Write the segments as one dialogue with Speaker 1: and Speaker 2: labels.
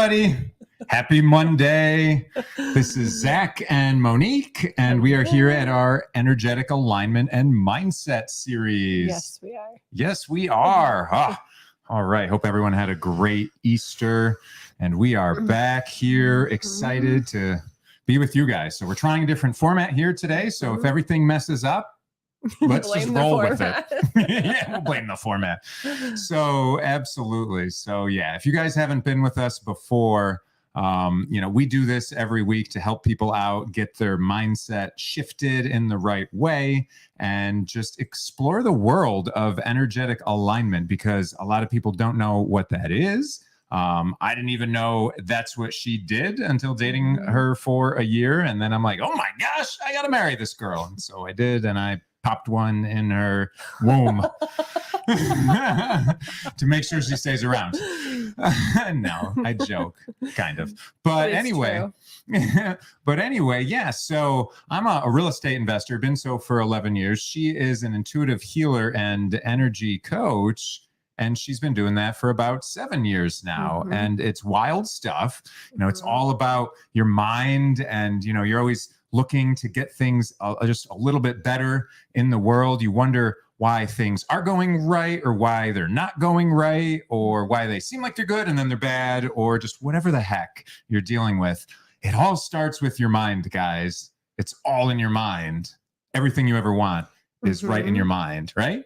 Speaker 1: everybody. Happy Monday. This is Zach and Monique, and we are here at our Energetic Alignment and Mindset series.
Speaker 2: Yes, we are.
Speaker 1: Yes, we are. All right. Hope everyone had a great Easter, and we are back here excited to be with you guys. So we're trying a different format here today. So if everything messes up, let's just roll with it. Yeah, we'll blame the format. So absolutely. So yeah, if you guys haven't been with us before, we do this every week to help people out, get their mindset shifted in the right way, and just explore the world of energetic alignment, because a lot of people don't know what that is. I didn't even know that's what she did until dating her for a year. And then I'm like, oh my gosh, I got to marry this girl. And so I did. And I popped one in her womb to make sure she stays around. No, I joke, kind of. But anyway, yeah. So I'm a real estate investor, been so for 11 years. She is an intuitive healer and energy coach, and she's been doing that for about 7 years now. And it's wild stuff. It's all about your mind, and, you're always looking to get things just a little bit better in the world. You wonder why things are going right, or why they're not going right, or why they seem like they're good and then they're bad, or just whatever the heck you're dealing with. It all starts with your mind, guys. It's all in your mind. Everything you ever want is right in your mind, right?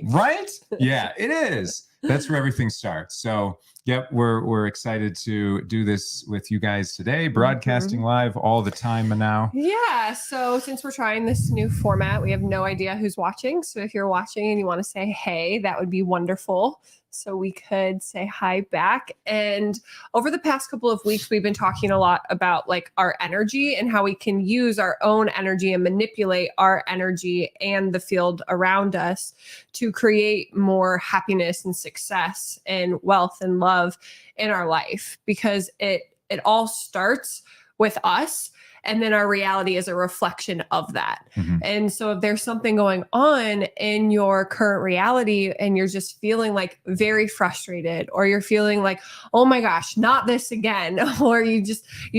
Speaker 1: Right? Yeah, it is. That's where everything starts. So, yep, we're excited to do this with you guys today, broadcasting live all the time now.
Speaker 2: Yeah, so since we're trying this new format, we have no idea who's watching. So if you're watching and you want to say hey, that would be wonderful. So we could say hi back. And over the past couple of weeks, we've been talking a lot about like our energy and how we can use our own energy and manipulate our energy and the field around us to create more happiness and success and wealth and love in our life, because it all starts with us. And then our reality is a reflection of that. And so if there's something going on in your current reality and you're just feeling like very frustrated, or you're feeling like, oh my gosh, not this again, or you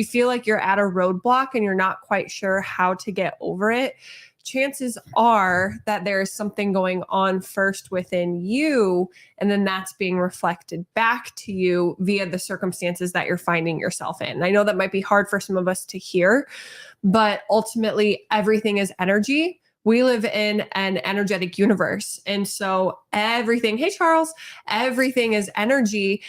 Speaker 2: feel like you're at a roadblock and you're not quite sure how to get over it, chances are that there is something going on first within you, and then that's being reflected back to you via the circumstances that you're finding yourself in. And I know that might be hard for some of us to hear, but ultimately everything is energy. We live in an energetic universe. And so everything, hey, Charles, everything is energy.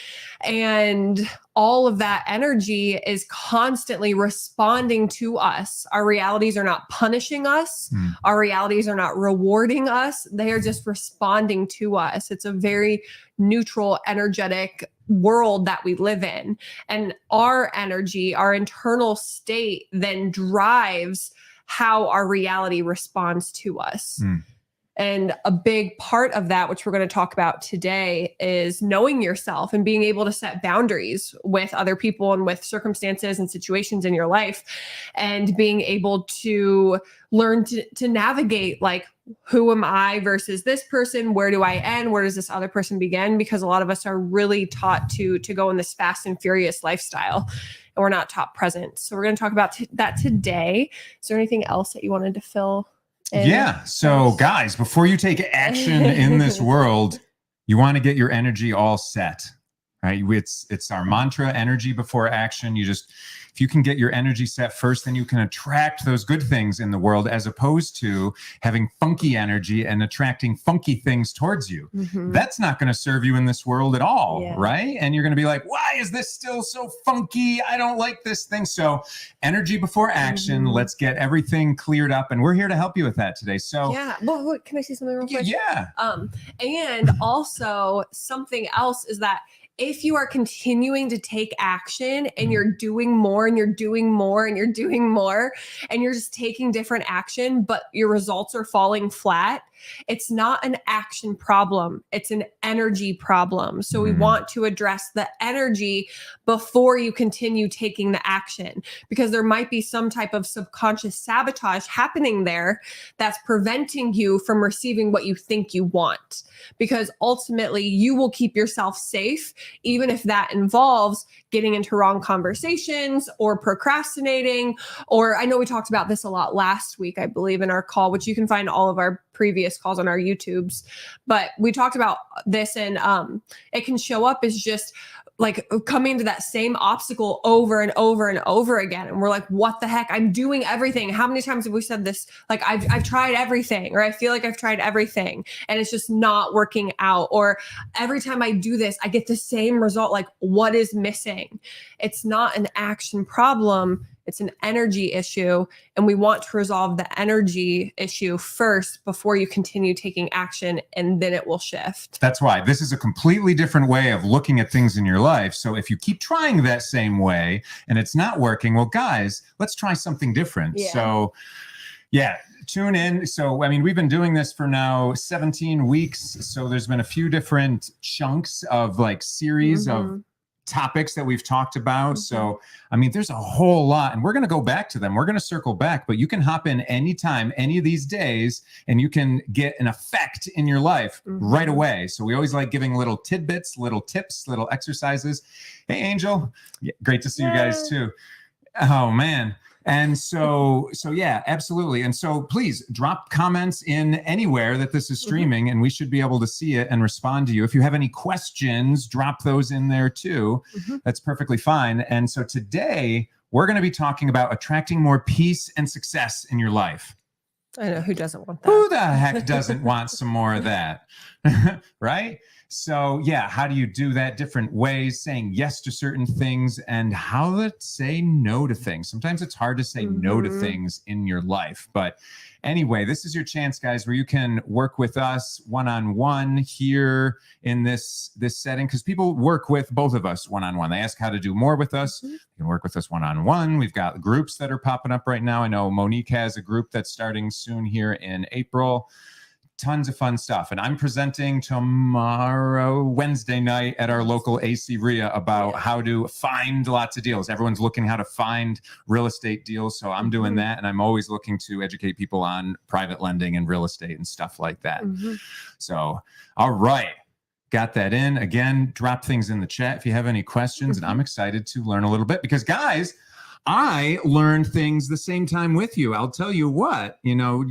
Speaker 2: And all of that energy is constantly responding to us. Our realities are not punishing us. Our realities are not rewarding us. They are just responding to us. It's a very neutral, energetic world that we live in. And our energy, our internal state then drives how our reality responds to us. And a big part of that, which we're going to talk about today, is knowing yourself and being able to set boundaries with other people and with circumstances and situations in your life, and being able to learn to navigate, like, who am I versus this person? Where do I end? Where does this other person begin? Because a lot of us are really taught to go in this fast and furious lifestyle, and we're not taught present. So we're going to talk about that today. Is there anything else that you wanted to fill in?
Speaker 1: Yeah. So guys, before you take action in this world, you want to get your energy all set, right? It's our mantra, energy before action. If you can get your energy set first, then you can attract those good things in the world, as opposed to having funky energy and attracting funky things towards you. That's not going to serve you in this world at all, right? And you're going to be like, why is this still so funky? I don't like this thing. So energy before action, let's get everything cleared up. And we're here to help you with that today. So
Speaker 2: yeah, well, can I say something real quick?
Speaker 1: Yeah.
Speaker 2: And also something else is that if you are continuing to take action and you're doing more and you're doing more and you're doing more and you're just taking different action, but your results are falling flat, It's not an action problem. It's an energy problem. So we want to address the energy before you continue taking the action, because there might be some type of subconscious sabotage happening there that's preventing you from receiving what you think you want. Because ultimately you will keep yourself safe, even if that involves getting into wrong conversations or procrastinating. Or I know we talked about this a lot last week, I believe, in our call, which you can find all of our previous calls on our YouTubes. But we talked about this, and it can show up as just like coming to that same obstacle over and over and over again. And we're like, what the heck? I'm doing everything. How many times have we said this? Like, I've tried everything, or I feel like I've tried everything and it's just not working out. Or every time I do this, I get the same result. Like, what is missing? It's not an action problem. It's an energy issue. And we want to resolve the energy issue first before you continue taking action, and then it will shift.
Speaker 1: That's why this is a completely different way of looking at things in your life. So if you keep trying that same way and it's not working, well, guys, let's try something different.
Speaker 2: Yeah.
Speaker 1: So yeah, tune in. So, I mean, we've been doing this for now 17 weeks. So there's been a few different chunks of like series of topics that we've talked about. So, I mean, there's a whole lot, and we're going to go back to them. We're going to circle back, but you can hop in anytime, any of these days, and you can get an effect in your life right away. So we always like giving little tidbits, little tips, little exercises. Hey, Angel, great to see you guys too. Oh man. And so yeah, absolutely. And so please drop comments in anywhere that this is streaming, and we should be able to see it and respond to you. If you have any questions, drop those in there too. That's perfectly fine. And so today we're going to be talking about attracting more peace and success in your life.
Speaker 2: I know, who doesn't want that?
Speaker 1: Who the heck doesn't want some more of that? Right? So yeah, how do you do that? Different ways, saying yes to certain things, and how to say no to things. Sometimes it's hard to say no to things in your life. But anyway, this is your chance, guys, where you can work with us one-on-one here in this setting, because people work with both of us one-on-one. They ask how to do more with us. You can work with us one-on-one. We've got groups that are popping up right now. I know Monique has a group that's starting soon here in April. Tons of fun stuff. And I'm presenting tomorrow, Wednesday night, at our local AC RIA about how to find lots of deals. Everyone's looking how to find real estate deals. So I'm doing that. And I'm always looking to educate people on private lending and real estate and stuff like that. So, all right. Got that in. Again, drop things in the chat if you have any questions. And I'm excited to learn a little bit, because guys, I learned things the same time with you. I'll tell you what, you know,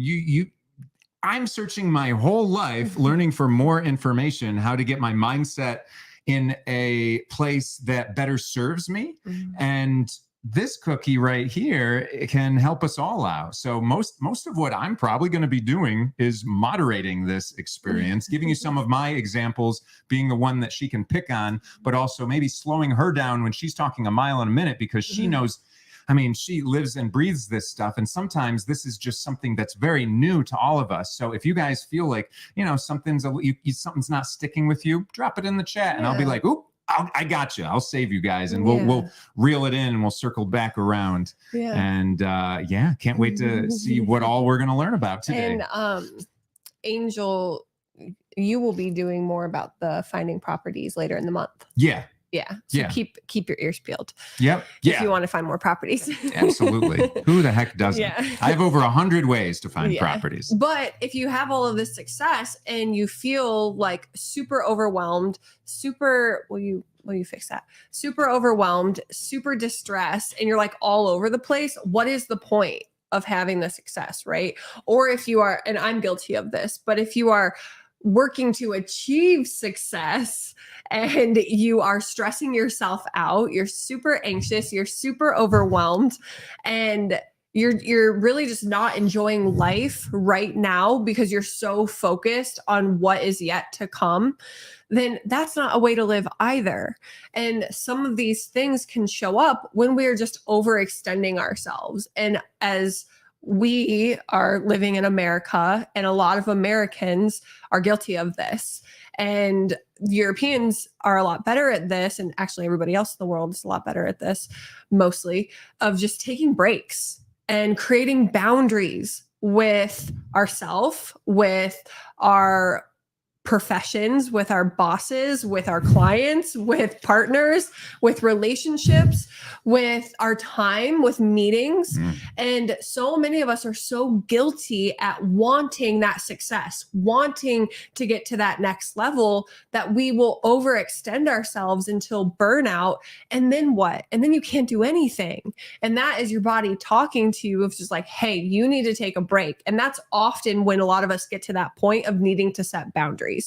Speaker 1: I'm searching my whole life, learning for more information, how to get my mindset in a place that better serves me. And this cookie right here, it can help us all out. So most of what I'm probably going to be doing is moderating this experience, giving you some of my examples, being the one that she can pick on, but also maybe slowing her down when she's talking a mile in a minute, because she knows, I mean, she lives and breathes this stuff. And sometimes this is just something that's very new to all of us. So if you guys feel like, you know, something's not sticking with you, drop it in the chat and I'll be like, oop, I got you. I'll save you guys, and we'll reel it in and we'll circle back around. And can't wait to see what all we're going to learn about today.
Speaker 2: And Angel, you will be doing more about the finding properties later in the month. So keep your ears peeled. If you want to find more properties.
Speaker 1: Absolutely. Who the heck doesn't? I have over 100 ways to find properties.
Speaker 2: But if you have all of this success and you feel like super overwhelmed, will you fix that? Super overwhelmed, super distressed, and you're like all over the place, what is the point of having the success, right? Or if you are, and I'm guilty of this, but if you are working to achieve success and you are stressing yourself out, you're super anxious, you're super overwhelmed, and you're really just not enjoying life right now because you're so focused on what is yet to come, then that's not a way to live either. And some of these things can show up when we're just overextending ourselves. And as we are living in America, and a lot of Americans are guilty of this. And Europeans are a lot better at this. And actually everybody else in the world is a lot better at this, mostly, of just taking breaks and creating boundaries with ourselves, with our professions, with our bosses, with our clients, with partners, with relationships, with our time, with meetings. And so many of us are so guilty at wanting that success, wanting to get to that next level, that we will overextend ourselves until burnout. And then what? And then you can't do anything. And that is your body talking to you of just like, hey, you need to take a break. And that's often when a lot of us get to that point of needing to set boundaries.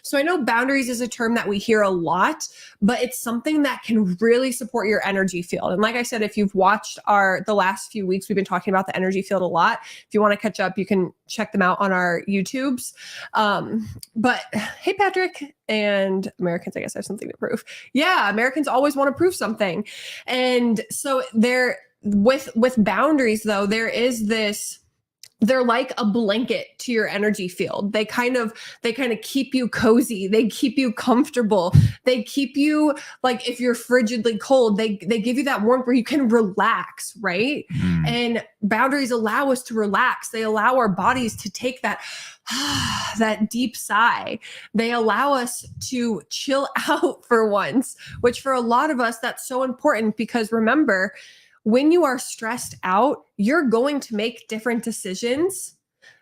Speaker 2: So I know boundaries is a term that we hear a lot, but it's something that can really support your energy field. And like I said, if you've watched the last few weeks, we've been talking about the energy field a lot. If you want to catch up, you can check them out on our YouTubes. But hey, Patrick, and Americans, I guess, have something to prove. Yeah, Americans always want to prove something. And so there, with boundaries though, there is this, they're like a blanket to your energy field. They kind of keep you cozy. They keep you comfortable. They keep you, like, if you're frigidly cold, they give you that warmth where you can relax, right? And boundaries allow us to relax. They allow our bodies to take that deep sigh. They allow us to chill out for once, which for a lot of us, that's so important, because remember, when you are stressed out, you're going to make different decisions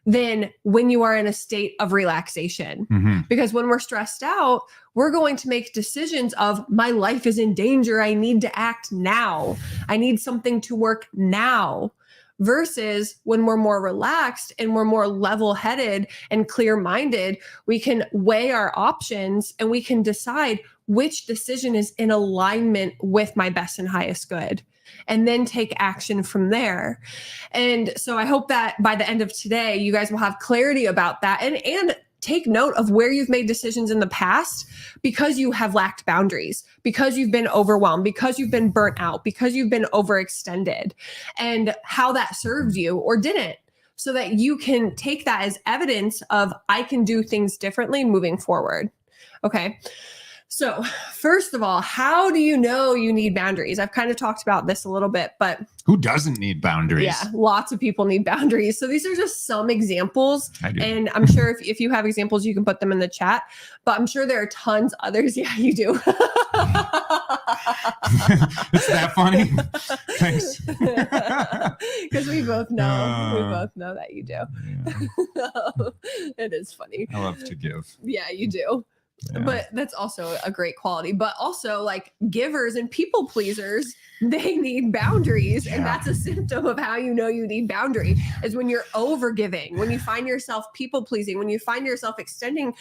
Speaker 2: than when you are in a state of relaxation. Because when we're stressed out, we're going to make decisions of, my life is in danger. I need to act now. I need something to work now. Versus when we're more relaxed and we're more level-headed and clear-minded, we can weigh our options and we can decide which decision is in alignment with my best and highest good, and then take action from there. And so I hope that by the end of today, you guys will have clarity about that, and take note of where you've made decisions in the past because you have lacked boundaries, because you've been overwhelmed, because you've been burnt out, because you've been overextended, and how that served you or didn't, so that you can take that as evidence of, I can do things differently moving forward. Okay. So first of all, how do you know you need boundaries? I've kind of talked about this a little bit, but
Speaker 1: who doesn't need boundaries?
Speaker 2: Yeah, lots of people need boundaries. So these are just some examples.
Speaker 1: I do.
Speaker 2: And I'm sure if you have examples, you can put them in the chat, but I'm sure there are tons others. Yeah, you do.
Speaker 1: Is that funny? Thanks.
Speaker 2: Because we both know that you do.
Speaker 1: Yeah.
Speaker 2: It is funny.
Speaker 1: I love to give.
Speaker 2: Yeah, you do.
Speaker 1: Yeah.
Speaker 2: But that's also a great quality. But also, like, givers and people pleasers, they need boundaries. And that's a symptom of how you know you need boundary, is when you're over giving, when you find yourself people pleasing, when you find yourself extending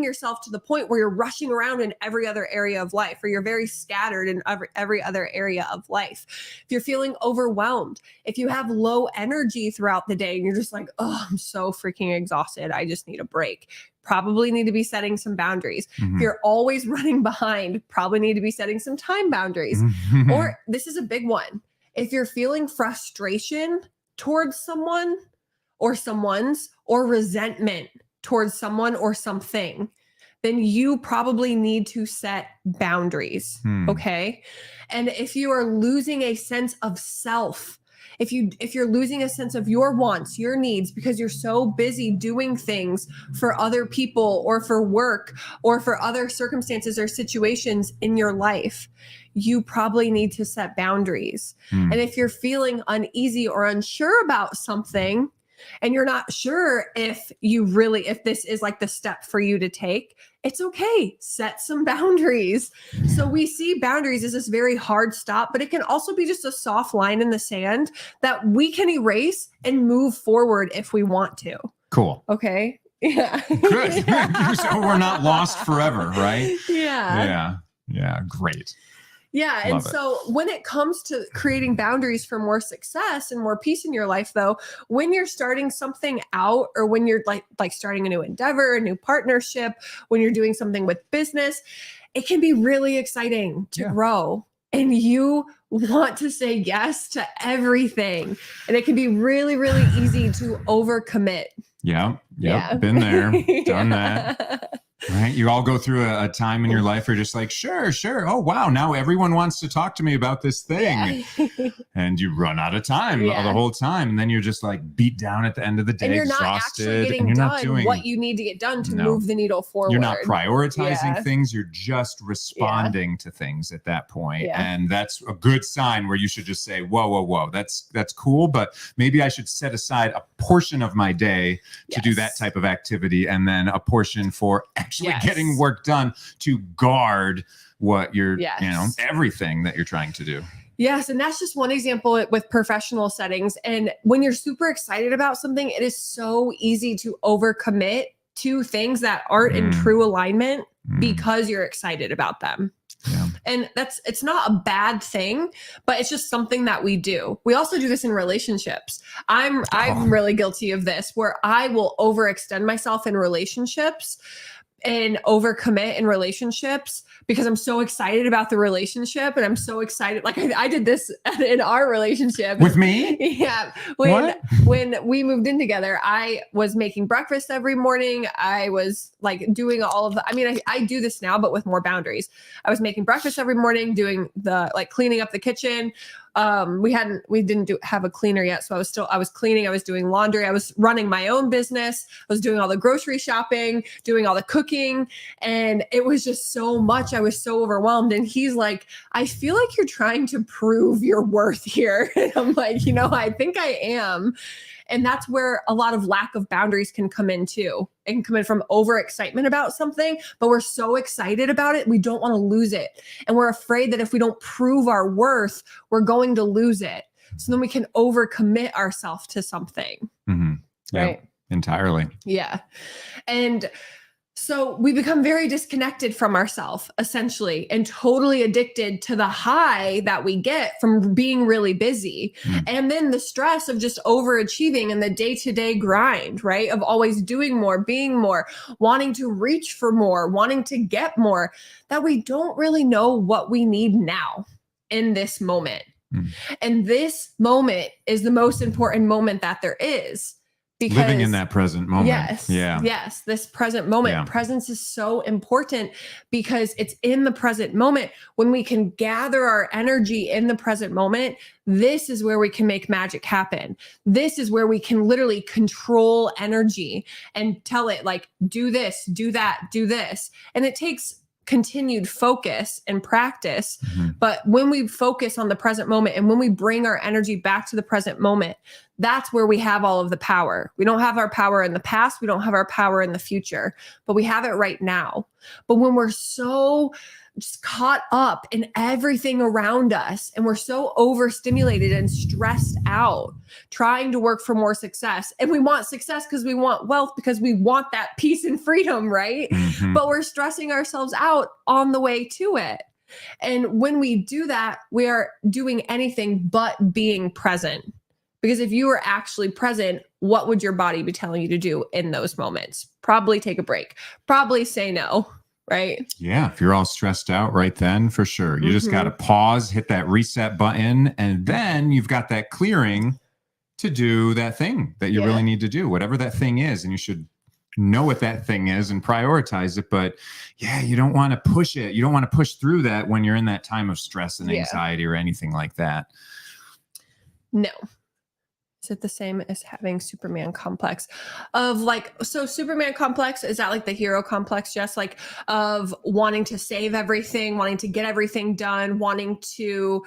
Speaker 2: yourself to the point where you're rushing around in every other area of life, or you're very scattered in every other area of life. If you're feeling overwhelmed, if you have low energy throughout the day and you're just like, oh, I'm so freaking exhausted, I just need a break, probably need to be setting some boundaries. If you're always running behind, probably need to be setting some time boundaries. Or this is a big one. If you're feeling frustration towards someone or someone's, or resentment towards someone or something, then you probably need to set boundaries. Okay. And if you are losing a sense of self, if you're losing a sense of your wants, your needs, because you're so busy doing things for other people or for work or for other circumstances or situations in your life, you probably need to set boundaries. And if you're feeling uneasy or unsure about something, and you're not sure if this is like the step for you to take, it's okay. Set some boundaries. So we see boundaries as this very hard stop, but it can also be just a soft line in the sand that we can erase and move forward if we want to.
Speaker 1: Cool.
Speaker 2: Okay. Yeah.
Speaker 1: Good. So we're not lost forever, right?
Speaker 2: Yeah.
Speaker 1: Yeah. Great.
Speaker 2: Yeah.
Speaker 1: Love
Speaker 2: And
Speaker 1: it.
Speaker 2: so when it comes to creating boundaries for more success and more peace in your life, though, when you're starting something out, or when you're like starting a new endeavor, a new partnership, when you're doing something with business, it can be really exciting to grow. And you want to say yes to everything. And it can be really, really easy to overcommit.
Speaker 1: Yeah. Been there, done that. Right. You all go through a time in your life where you're just like, sure, sure. Oh, wow. Now everyone wants to talk to me about this thing.
Speaker 2: Yeah.
Speaker 1: And you run out of time
Speaker 2: Yeah.
Speaker 1: the whole time. And then you're just like beat down at the end of the day,
Speaker 2: And you're not
Speaker 1: exhausted.
Speaker 2: actually getting
Speaker 1: and you're
Speaker 2: done
Speaker 1: not doing
Speaker 2: what you need to get done to
Speaker 1: No.
Speaker 2: move the needle forward.
Speaker 1: You're not prioritizing
Speaker 2: Yeah.
Speaker 1: things. You're just responding to things at that point.
Speaker 2: Yeah.
Speaker 1: And that's a good sign where you should just say, whoa, whoa, whoa, that's cool. But maybe I should set aside a portion of my day to do that type of activity, and then a portion for actually getting work done to guard what you're, everything that you're trying to do.
Speaker 2: Yes. And that's just one example with professional settings. And when you're super excited about something, it is so easy to overcommit to things that aren't in true alignment because you're excited about them.
Speaker 1: Yeah.
Speaker 2: And it's not a bad thing, but it's just something that we do. We also do this in relationships. I'm really guilty of this, where I will overextend myself in relationships and overcommit in relationships because I'm so excited about the relationship, and I'm so excited. Like I did this in our relationship
Speaker 1: with me.
Speaker 2: Yeah. When we moved in together, I was making breakfast every morning. I was like doing all of I do this now, but with more boundaries. I was making breakfast every morning, doing the cleaning up the kitchen. We didn't have a cleaner yet. So I was cleaning, I was doing laundry, I was running my own business. I was doing all the grocery shopping, doing all the cooking. And it was just so much. I was so overwhelmed. And he's like, I feel like you're trying to prove your worth here. And I'm like, I think I am. And that's where a lot of lack of boundaries can come in too. It can come in from overexcitement about something, but we're so excited about it, we don't want to lose it. And we're afraid that if we don't prove our worth, we're going to lose it. So then we can overcommit ourselves to something.
Speaker 1: Mm-hmm. Yeah,
Speaker 2: right?
Speaker 1: Entirely.
Speaker 2: Yeah. And so we become very disconnected from ourselves, essentially, and totally addicted to the high that we get from being really busy. And then the stress of just overachieving and the day-to-day grind, right? Of always doing more, being more, wanting to reach for more, wanting to get more, that we don't really know what we need now in this moment. And this moment is the most important moment that there is. Because
Speaker 1: living in that present moment.
Speaker 2: Yes.
Speaker 1: Yeah.
Speaker 2: Yes. This present moment.
Speaker 1: Yeah.
Speaker 2: Presence is so important because it's in the present moment. When we can gather our energy in the present moment, this is where we can make magic happen. This is where we can literally control energy and tell it do this, do that, do this. And it takes continued focus and practice. But when we focus on the present moment and when we bring our energy back to the present moment, that's where we have all of the power. We don't have our power in the past. We don't have our power in the future, but we have it right now. But when we're so just caught up in everything around us and we're so overstimulated and stressed out, trying to work for more success, and we want success because we want wealth, because we want that peace and freedom, right? But we're stressing ourselves out on the way to it. And when we do that, we are doing anything but being present. Because if you were actually present, what would your body be telling you to do in those moments? Probably take a break, probably say no, right?
Speaker 1: Yeah. If you're all stressed out right then, for sure. You just got to pause, hit that reset button, and then you've got that clearing to do that thing that you really need to do, whatever that thing is. And you should know what that thing is and prioritize it. But yeah, you don't want to push it. You don't want to push through that when you're in that time of stress and anxiety or anything like that.
Speaker 2: No. Is it the same as having Superman complex of so Superman complex, is that the hero complex, just of wanting to save everything, wanting to get everything done, wanting to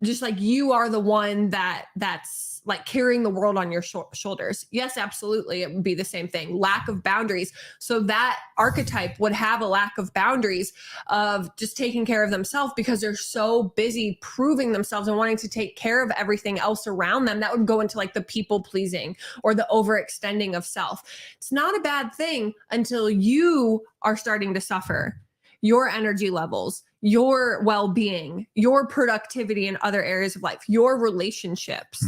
Speaker 2: just you are the one that's carrying the world on your shoulders. Yes, absolutely. It would be the same thing. Lack of boundaries. So that archetype would have a lack of boundaries of just taking care of themselves because they're so busy proving themselves and wanting to take care of everything else around them. That would go into the people pleasing or the overextending of self. It's not a bad thing until you are starting to suffer. Your energy levels, your well-being, your productivity in other areas of life, your relationships.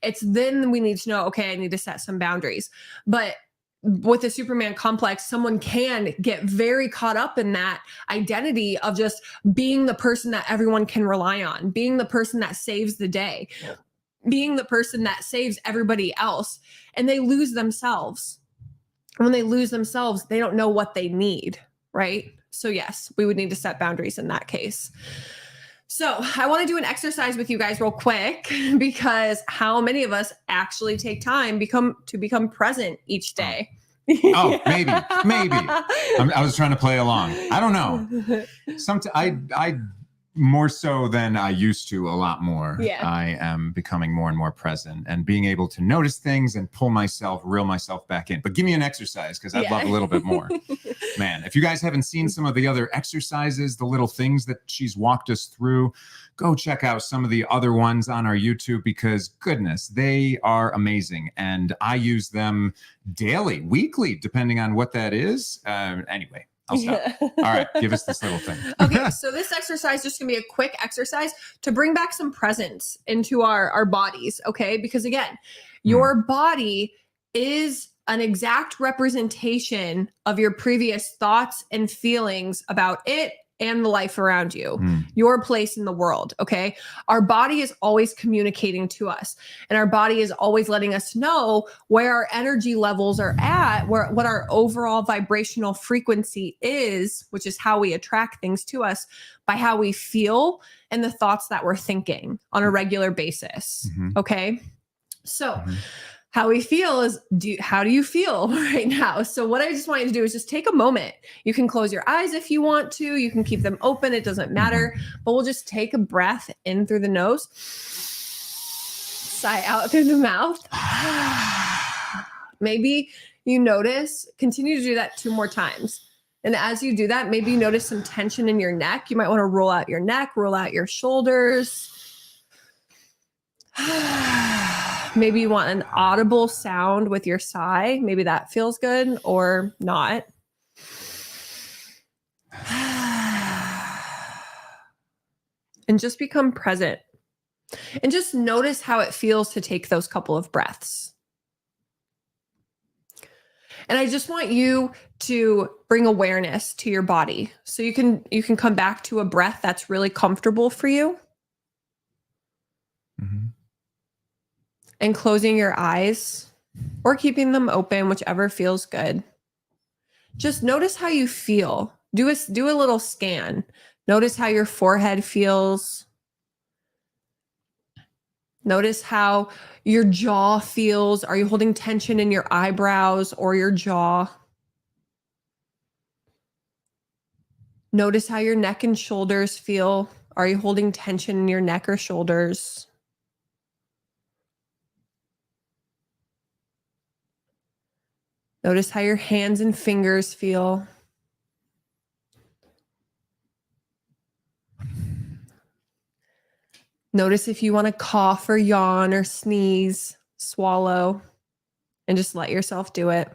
Speaker 2: It's then we need to know, okay, I need to set some boundaries. But with the Superman complex, someone can get very caught up in that identity of just being the person that everyone can rely on, being the person that saves the day, being the person that saves everybody else, and they lose themselves. And when they lose themselves, they don't know what they need, right? So yes, we would need to set boundaries in that case. So I want to do an exercise with you guys real quick, because how many of us actually take time to become present each day?
Speaker 1: Oh, maybe. I was trying to play along. I don't know. I more so than I used to, a lot more.
Speaker 2: Yeah.
Speaker 1: I am becoming more and more present and being able to notice things and reel myself back in. But give me an exercise, because I'd love a little bit more. Man, if you guys haven't seen some of the other exercises, the little things that she's walked us through, go check out some of the other ones on our YouTube, because goodness, they are amazing. And I use them daily, weekly, depending on what that is. Anyway, I'll stop. All right, give us this little thing.
Speaker 2: Okay, so this exercise is just gonna be a quick exercise to bring back some presence into our bodies, okay? Because again, your body is an exact representation of your previous thoughts and feelings about it and the life around you, your place in the world, okay? Our body is always communicating to us, and our body is always letting us know where our energy levels are at, what our overall vibrational frequency is, which is how we attract things to us, by how we feel and the thoughts that we're thinking on a regular basis, okay? So how we feel is, how do you feel right now? So what I just want you to do is just take a moment. You can close your eyes if you want to. You can keep them open. It doesn't matter. But we'll just take a breath in through the nose. Sigh out through the mouth. Maybe you notice, continue to do that 2 more times. And as you do that, maybe you notice some tension in your neck. You might want to roll out your neck, roll out your shoulders. Maybe you want an audible sound with your sigh. Maybe that feels good or not. And just become present. And just notice how it feels to take those couple of breaths. And I just want you to bring awareness to your body. So you can come back to a breath that's really comfortable for you. And closing your eyes or keeping them open, whichever feels good. Just notice how you feel. Do a little scan. Notice how your forehead feels. Notice how your jaw feels. Are you holding tension in your eyebrows or your jaw? Notice how your neck and shoulders feel. Are you holding tension in your neck or shoulders? Notice how your hands and fingers feel. Notice if you want to cough or yawn or sneeze, swallow, and just let yourself do it.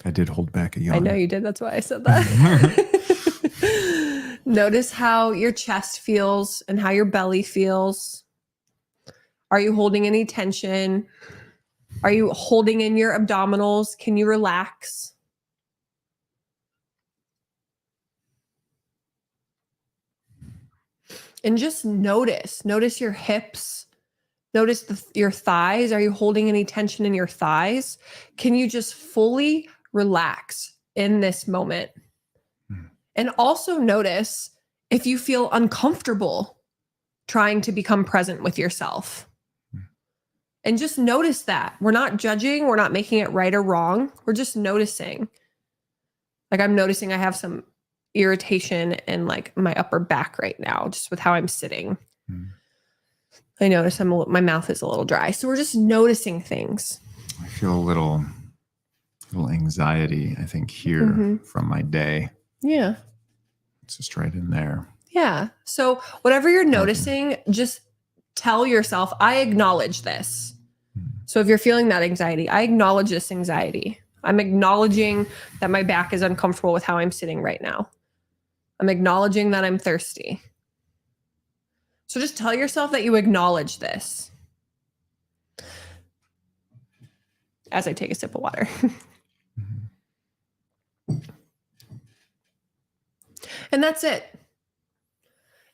Speaker 1: I did hold back a yawn.
Speaker 2: I know you did. That's why I said that. Notice how your chest feels and how your belly feels. Are you holding any tension? Are you holding in your abdominals? Can you relax? And just notice your hips. Notice your thighs. Are you holding any tension in your thighs? Can you just fully relax in this moment? And also notice if you feel uncomfortable trying to become present with yourself. And just notice that. We're not judging. We're not making it right or wrong. We're just noticing. Like I'm noticing I have some irritation in like my upper back right now, just with how I'm sitting. I notice my mouth is a little dry. So we're just noticing things.
Speaker 1: I feel a little anxiety, I think, here from my day.
Speaker 2: Yeah.
Speaker 1: It's just right in there.
Speaker 2: Yeah. So whatever you're noticing, just tell yourself, I acknowledge this. So if you're feeling that anxiety, I acknowledge this anxiety. I'm acknowledging that my back is uncomfortable with how I'm sitting right now. I'm acknowledging that I'm thirsty. So just tell yourself that you acknowledge this. As I take a sip of water. And that's it.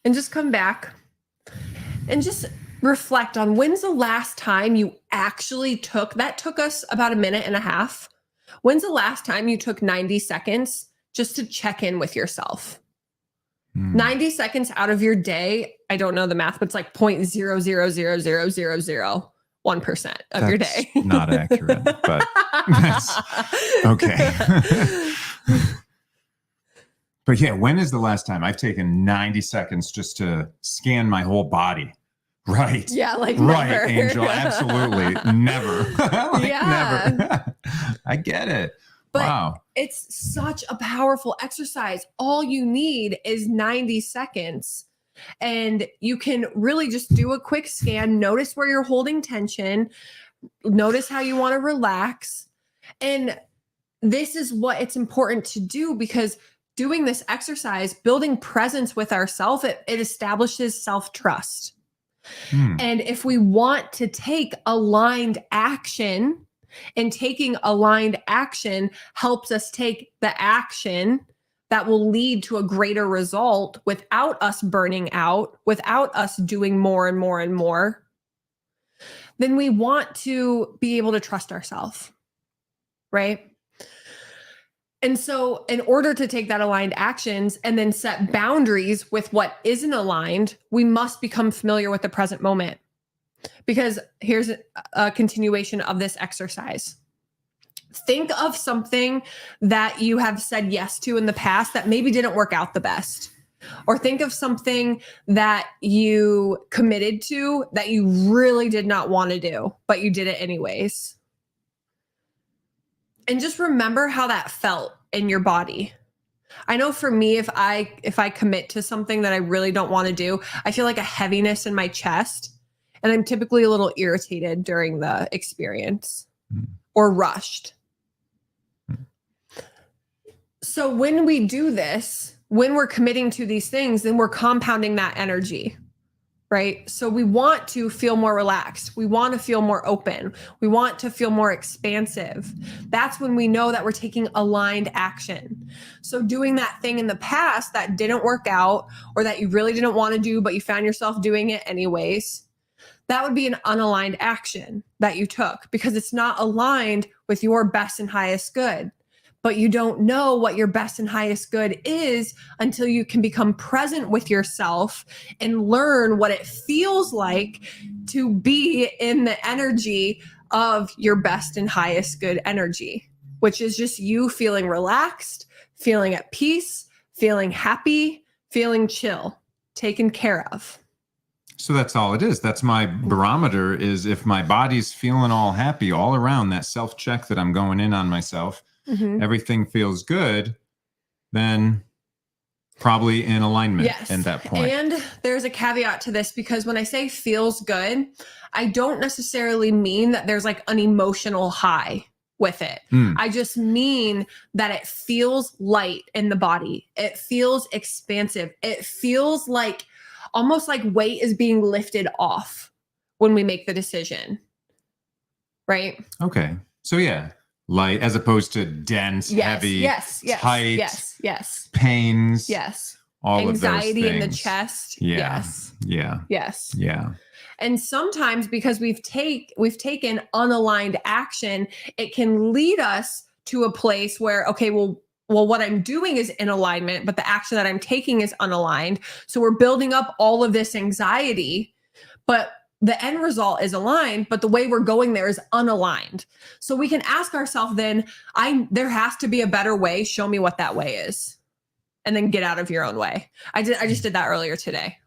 Speaker 2: And just come back and just reflect on when's the last time you actually took us about 1.5 minutes, When's the last time you took 90 seconds just to check in with yourself? 90 seconds out of your day, I don't know the math, but it's like 0.0000001% of your day.
Speaker 1: Not accurate, but that's okay. But yeah, when is the last time I've taken 90 seconds just to scan my whole body? Right.
Speaker 2: Yeah, like
Speaker 1: right,
Speaker 2: never.
Speaker 1: Angel. Absolutely. Never. Never. I get it.
Speaker 2: But
Speaker 1: wow.
Speaker 2: It's such a powerful exercise. All you need is 90 seconds. And you can really just do a quick scan, notice where you're holding tension, notice how you want to relax. And this is what it's important to do, because doing this exercise, building presence with ourselves, it establishes self-trust. And if we want to take aligned action, and taking aligned action helps us take the action that will lead to a greater result without us burning out, without us doing more and more and more, then we want to be able to trust ourselves, right? And so in order to take that aligned actions and then set boundaries with what isn't aligned, we must become familiar with the present moment. Because here's a continuation of this exercise. Think of something that you have said yes to in the past that maybe didn't work out the best. Or think of something that you committed to that you really did not want to do, but you did it anyways. And just remember how that felt in your body. I know for me, if I commit to something that I really don't want to do, I feel like a heaviness in my chest. And I'm typically a little irritated during the experience or rushed. So when we do this, when we're committing to these things, then we're compounding that energy, right? So we want to feel more relaxed. We want to feel more open. We want to feel more expansive. That's when we know that we're taking aligned action. So doing that thing in the past that didn't work out, or that you really didn't want to do, but you found yourself doing it anyways, that would be an unaligned action that you took, because it's not aligned with your best and highest good. But you don't know what your best and highest good is until you can become present with yourself and learn what it feels like to be in the energy of your best and highest good energy, which is just you feeling relaxed, feeling at peace, feeling happy, feeling chill, taken care of.
Speaker 1: So that's all it is. That's my barometer, is if my body's feeling all happy all around, that self-check that I'm going in on myself, everything feels good, then probably in alignment at that point.
Speaker 2: And there's a caveat to this, because when I say feels good, I don't necessarily mean that there's like an emotional high with it. I just mean that it feels light in the body. It feels expansive. It feels like almost like weight is being lifted off when we make the decision. Right?
Speaker 1: Okay. So yeah, light as opposed to dense, heavy, tight, pains, all
Speaker 2: anxiety
Speaker 1: of those things.
Speaker 2: in the chest.
Speaker 1: Yeah.
Speaker 2: And sometimes because we've taken unaligned action, it can lead us to a place where, okay, well, what I'm doing is in alignment, but the action that I'm taking is unaligned. So we're building up all of this anxiety, but the end result is aligned, but the way we're going there is unaligned. So we can ask ourselves then, there has to be a better way. Show me what that way is. And then get out of your own way. I just did that earlier today.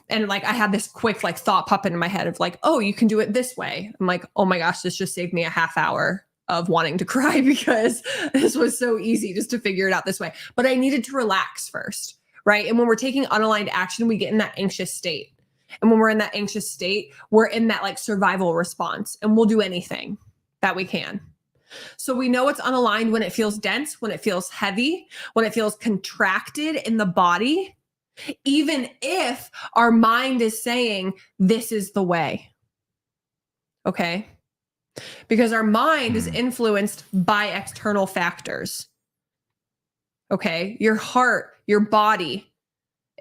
Speaker 2: And like, I had this quick like thought pop into my head of like, oh, you can do it this way. I'm like, oh my gosh, this just saved me a half hour of wanting to cry, because this was so easy just to figure it out this way. But I needed to relax first, right? And when we're taking unaligned action, we get in that anxious state. And when we're in that anxious state, we're in that like survival response, and we'll do anything that we can. So we know it's unaligned when it feels dense, when it feels heavy, when it feels contracted in the body, even if our mind is saying, this is the way. Okay? Because our mind is influenced by external factors. Okay? Your heart, your body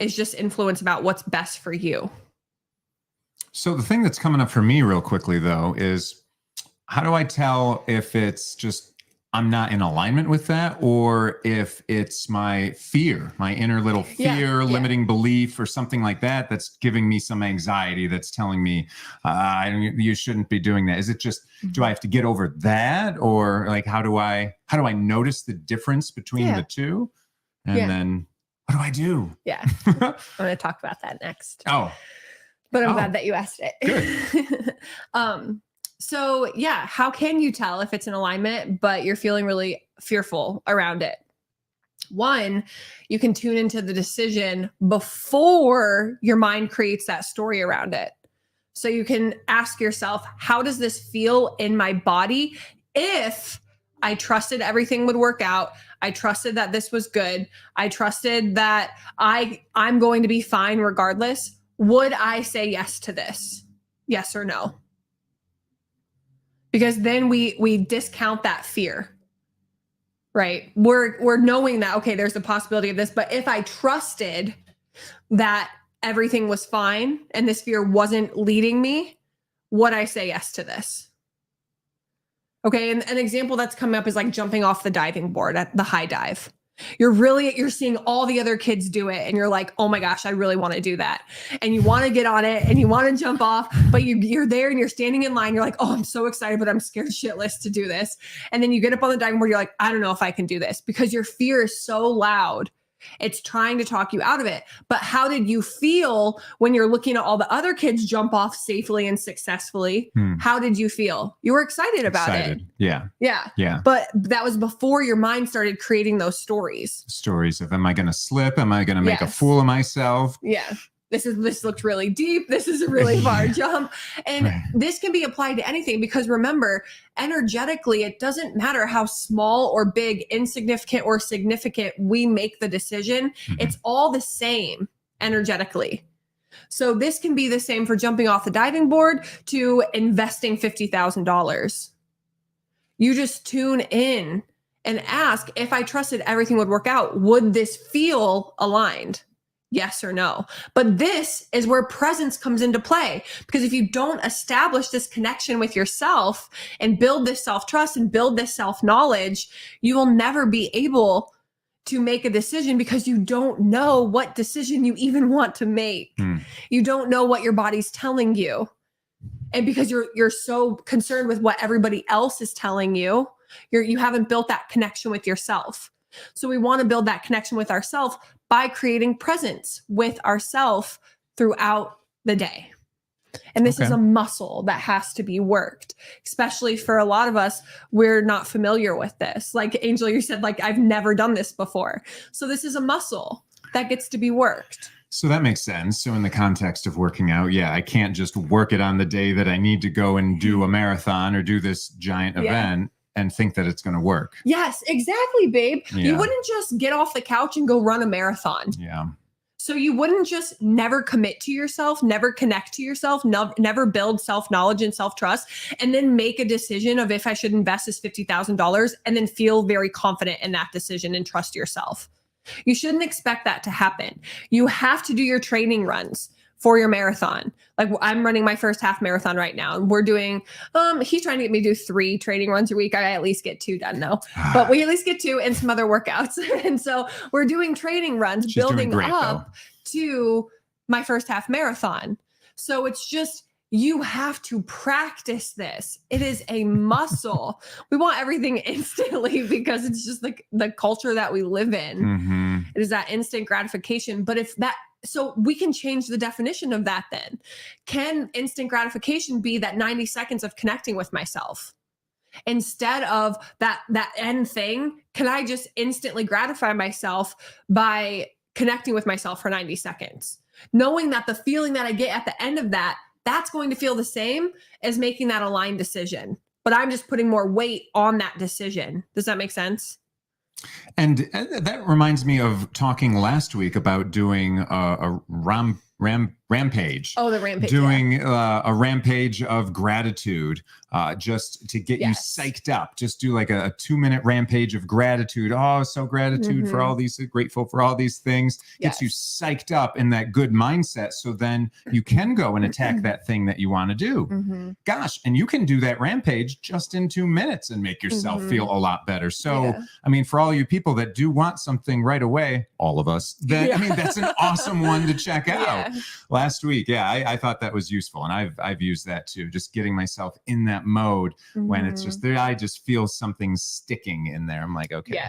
Speaker 2: is just influenced about what's best for you.
Speaker 1: So the thing that's coming up for me real quickly, though, is how do I tell if it's just I'm not in alignment with that, or if it's my fear, my inner little fear, limiting belief or something like that, that's giving me some anxiety, that's telling me you shouldn't be doing that. Is it just, do I have to get over that? Or like, how do I notice the difference between the two? And then what do I do?
Speaker 2: Yeah. I'm going to talk about that next.
Speaker 1: Oh,
Speaker 2: but I'm glad that you asked it.
Speaker 1: Good.
Speaker 2: So yeah, how can you tell if it's in alignment, but you're feeling really fearful around it? One, you can tune into the decision before your mind creates that story around it. So you can ask yourself, how does this feel in my body? If I trusted everything would work out, I trusted that this was good, I trusted that I'm going to be fine regardless, would I say yes to this? Yes or no? Because then we discount that fear, right? We're knowing that, okay, there's a possibility of this, but if I trusted that everything was fine and this fear wasn't leading me, would I say yes to this? Okay, and an example that's coming up is like jumping off the diving board at the high dive. You're seeing all the other kids do it and you're like, oh my gosh, I really want to do that. And you want to get on it and you want to jump off, but you're there and you're standing in line. You're like, oh, I'm so excited, but I'm scared shitless to do this. And then you get up on the diving board. You're like, I don't know if I can do this, because your fear is so loud. It's trying to talk you out of it. But how did you feel when you're looking at all the other kids jump off safely and successfully? How did you feel? You were excited about it.
Speaker 1: Yeah.
Speaker 2: But that was before your mind started creating those stories.
Speaker 1: Stories of, am I going to slip? Am I going to make a fool of myself?
Speaker 2: Yeah. This looks really deep. This is a really far jump. And this can be applied to anything, because remember, energetically, it doesn't matter how small or big, insignificant or significant we make the decision. It's all the same energetically. So this can be the same for jumping off the diving board to investing $50,000. You just tune in and ask, if I trusted everything would work out, would this feel aligned? Yes or no? But this is where presence comes into play, because if you don't establish this connection with yourself and build this self-trust and build this self-knowledge, you will never be able to make a decision, because you don't know what decision you even want to make. You don't know what your body's telling you. And because you're so concerned with what everybody else is telling you, you haven't built that connection with yourself. So we want to build that connection with ourselves by creating presence with ourselves throughout the day. And this is a muscle that has to be worked, especially for a lot of us. We're not familiar with this. Like Angel, you said, like, I've never done this before. So this is a muscle that gets to be worked.
Speaker 1: So that makes sense. So in the context of working out, I can't just work it on the day that I need to go and do a marathon or do this giant event and think that it's going to work.
Speaker 2: Yes, exactly, babe. You wouldn't just get off the couch and go run a marathon. So you wouldn't just never commit to yourself, never connect to yourself, never build self-knowledge and self-trust, and then make a decision of if I should invest this $50,000 and then feel very confident in that decision and trust yourself. You shouldn't expect that to happen. You have to do your training runs for your marathon. Like, I'm running my first half marathon right now, and we're doing, he's trying to get me to do 3 training runs a week. I at least get 2 done though, but we at least get 2 and some other workouts. And so we're doing training runs, building up to my first half marathon. So it's just, you have to practice this. It is a muscle. We want everything instantly because it's just like the culture that we live in. It is that instant gratification. But so we can change the definition of that then. Can instant gratification be that 90 seconds of connecting with myself? Instead of that end thing, can I just instantly gratify myself by connecting with myself for 90 seconds? Knowing that the feeling that I get at the end of that's going to feel the same as making that aligned decision. But I'm just putting more weight on that decision. Does that make sense?
Speaker 1: And that reminds me of talking last week about doing a rampage.
Speaker 2: Oh, the rampage.
Speaker 1: Doing a rampage of gratitude, just to get you psyched up. Just do like a 2-minute rampage of gratitude. Oh, so gratitude for all these, grateful for all these things. Gets you psyched up in that good mindset. So then you can go and attack that thing that you want to do. Gosh, and you can do that rampage just in 2 minutes and make yourself feel a lot better. So, I mean, for all you people that do want something right away, all of us, then, I mean, that's an awesome one to check out. Last week, I thought that was useful, and I've used that too. Just getting myself in that mode when it's just there, I just feel something sticking in there. I'm like, okay,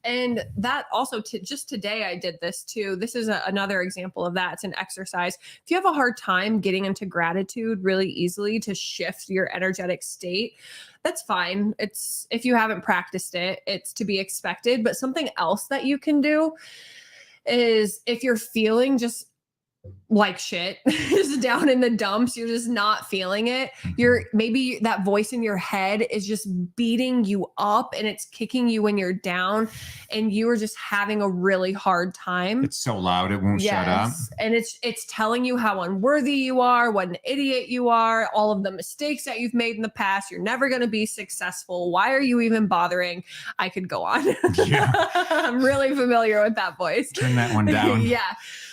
Speaker 2: and that also, just today I did this too. This is another example of that. It's an exercise. If you have a hard time getting into gratitude really easily to shift your energetic state, that's fine. It's, if you haven't practiced it, it's to be expected. But something else that you can do is, if you're feeling just like shit, just down in the dumps, you're just not feeling it, you're, maybe that voice in your head is just beating you up and it's kicking you when you're down and you are just having a really hard time.
Speaker 1: It's so loud it won't shut up.
Speaker 2: And it's telling you how unworthy you are, what an idiot you are, all of the mistakes that you've made in the past. You're never going to be successful. Why are you even bothering? I could go on. I'm really familiar with that voice.
Speaker 1: Turn that one down.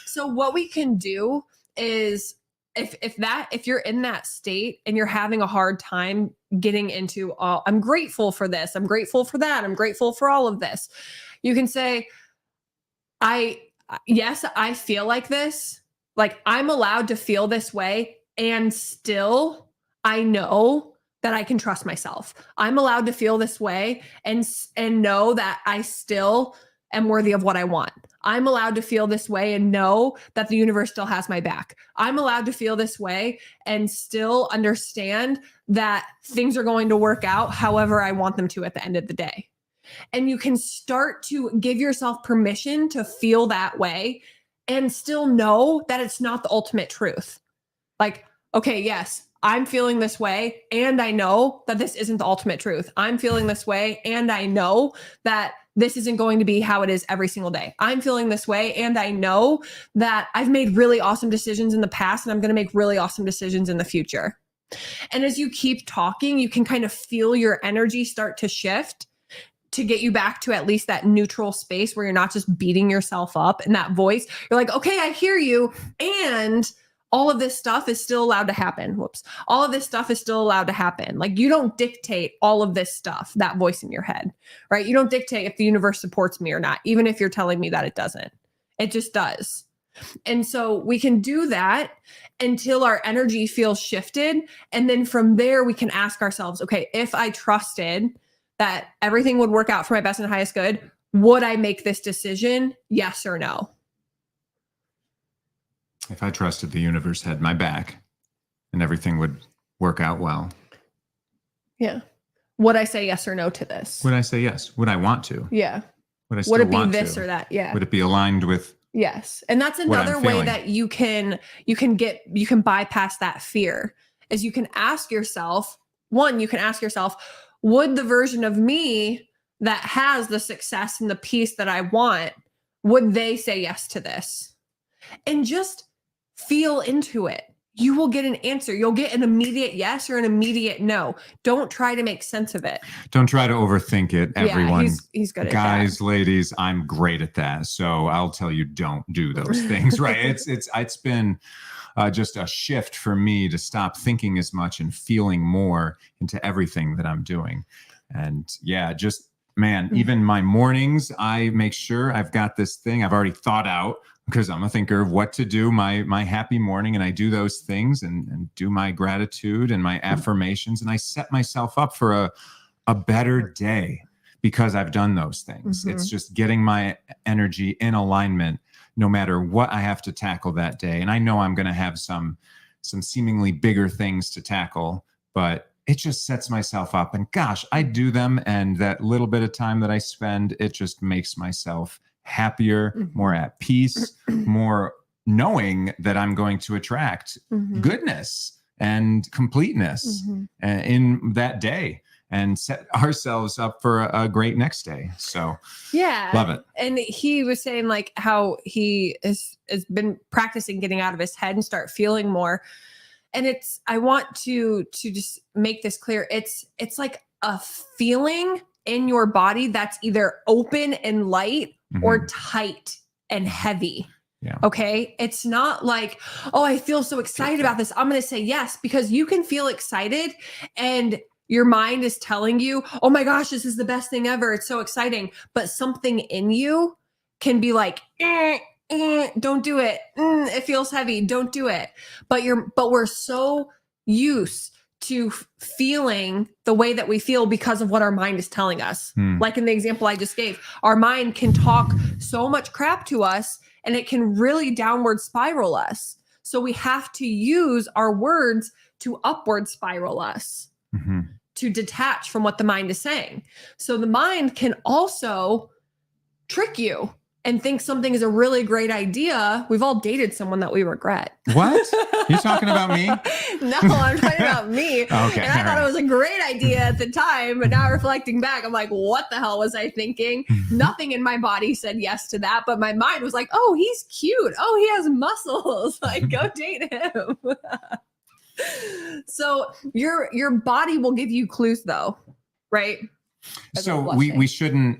Speaker 2: So what we can do is, if you're in that state and you're having a hard time getting into, I'm grateful for this, I'm grateful for that, I'm grateful for all of this, you can say, yes, I feel like this, like I'm allowed to feel this way, and still I know that I can trust myself. I'm allowed to feel this way and know that I still am worthy of what I want. I'm allowed to feel this way and know that the universe still has my back. I'm allowed to feel this way and still understand that things are going to work out however I want them to at the end of the day. And you can start to give yourself permission to feel that way and still know that it's not the ultimate truth. Like, okay, yes, I'm feeling this way, and I know that this isn't the ultimate truth. I'm feeling this way, and I know that this isn't going to be how it is every single day. I'm feeling this way, and I know that I've made really awesome decisions in the past, and I'm going to make really awesome decisions in the future. And as you keep talking, you can kind of feel your energy start to shift to get you back to at least that neutral space where you're not just beating yourself up in that voice. You're like, okay, I hear you. And all of this stuff is still allowed to happen. All of this stuff is still allowed to happen. Like, you don't dictate all of this stuff, that voice in your head, right? You don't dictate if the universe supports me or not, even if you're telling me that it doesn't. It just does. And so we can do that until our energy feels shifted. And then from there, we can ask ourselves, okay, if I trusted that everything would work out for my best and highest good, would I make this decision? Yes or no?
Speaker 1: If I trusted the universe had my back and everything would work out well.
Speaker 2: Yeah. Would I say yes or no to this?
Speaker 1: Would I say yes? Would I want to?
Speaker 2: Yeah.
Speaker 1: Would I still
Speaker 2: Would it be
Speaker 1: want
Speaker 2: this
Speaker 1: to?
Speaker 2: or that? Yeah.
Speaker 1: Would it be aligned with?
Speaker 2: Yes. And that's another way that you can bypass that fear, is you can ask yourself, would the version of me that has the success and the peace that I want, would they say yes to this? And just feel into it. You will get an answer. You'll get an immediate yes or an immediate no. Don't try to make sense of it.
Speaker 1: Don't try to overthink it, everyone.
Speaker 2: Yeah, he's good at
Speaker 1: Guys,
Speaker 2: that.
Speaker 1: ladies, I'm great at that. So I'll tell you, don't do those things, right? It's been just a shift for me to stop thinking as much and feeling more into everything that I'm doing. And yeah, just, man, even my mornings, I make sure I've got this thing I've already thought out, because I'm a thinker of what to do my happy morning. And I do those things and do my gratitude and my affirmations. And I set myself up for a better day because I've done those things. It's just getting my energy in alignment no matter what I have to tackle that day. And I know I'm going to have some seemingly bigger things to tackle, but it just sets myself up. And gosh, I do them. And that little bit of time that I spend, it just makes myself happier, more at peace, more knowing that I'm going to attract goodness and completeness in that day. and set ourselves up for a great next day. So
Speaker 2: yeah,
Speaker 1: love it.
Speaker 2: And he was saying like how he has been practicing getting out of his head and start feeling more. And I want to just make this clear. It's like a feeling in your body that's either open and light or tight and heavy.
Speaker 1: Yeah.
Speaker 2: Okay. It's not like, oh, I feel so excited about this, I'm going to say yes, because you can feel excited and your mind is telling you, oh my gosh, this is the best thing ever. It's so exciting. But something in you can be like, don't do it. It feels heavy. Don't do it. But we're so used to feeling the way that we feel because of what our mind is telling us. Like in the example I just gave, our mind can talk so much crap to us and it can really downward spiral us. So we have to use our words to upward spiral us, to detach from what the mind is saying. So the mind can also trick you and think something is a really great idea. We've all dated someone that we regret.
Speaker 1: What? You're talking about me?
Speaker 2: No, I'm talking about me.
Speaker 1: Okay.
Speaker 2: And I thought it was a great idea at the time, but now reflecting back, I'm like, what the hell was I thinking? Nothing in my body said yes to that, but my mind was like, oh, he's cute. Oh, he has muscles. Like, go date him. So your body will give you clues though, right?
Speaker 1: So we shouldn't.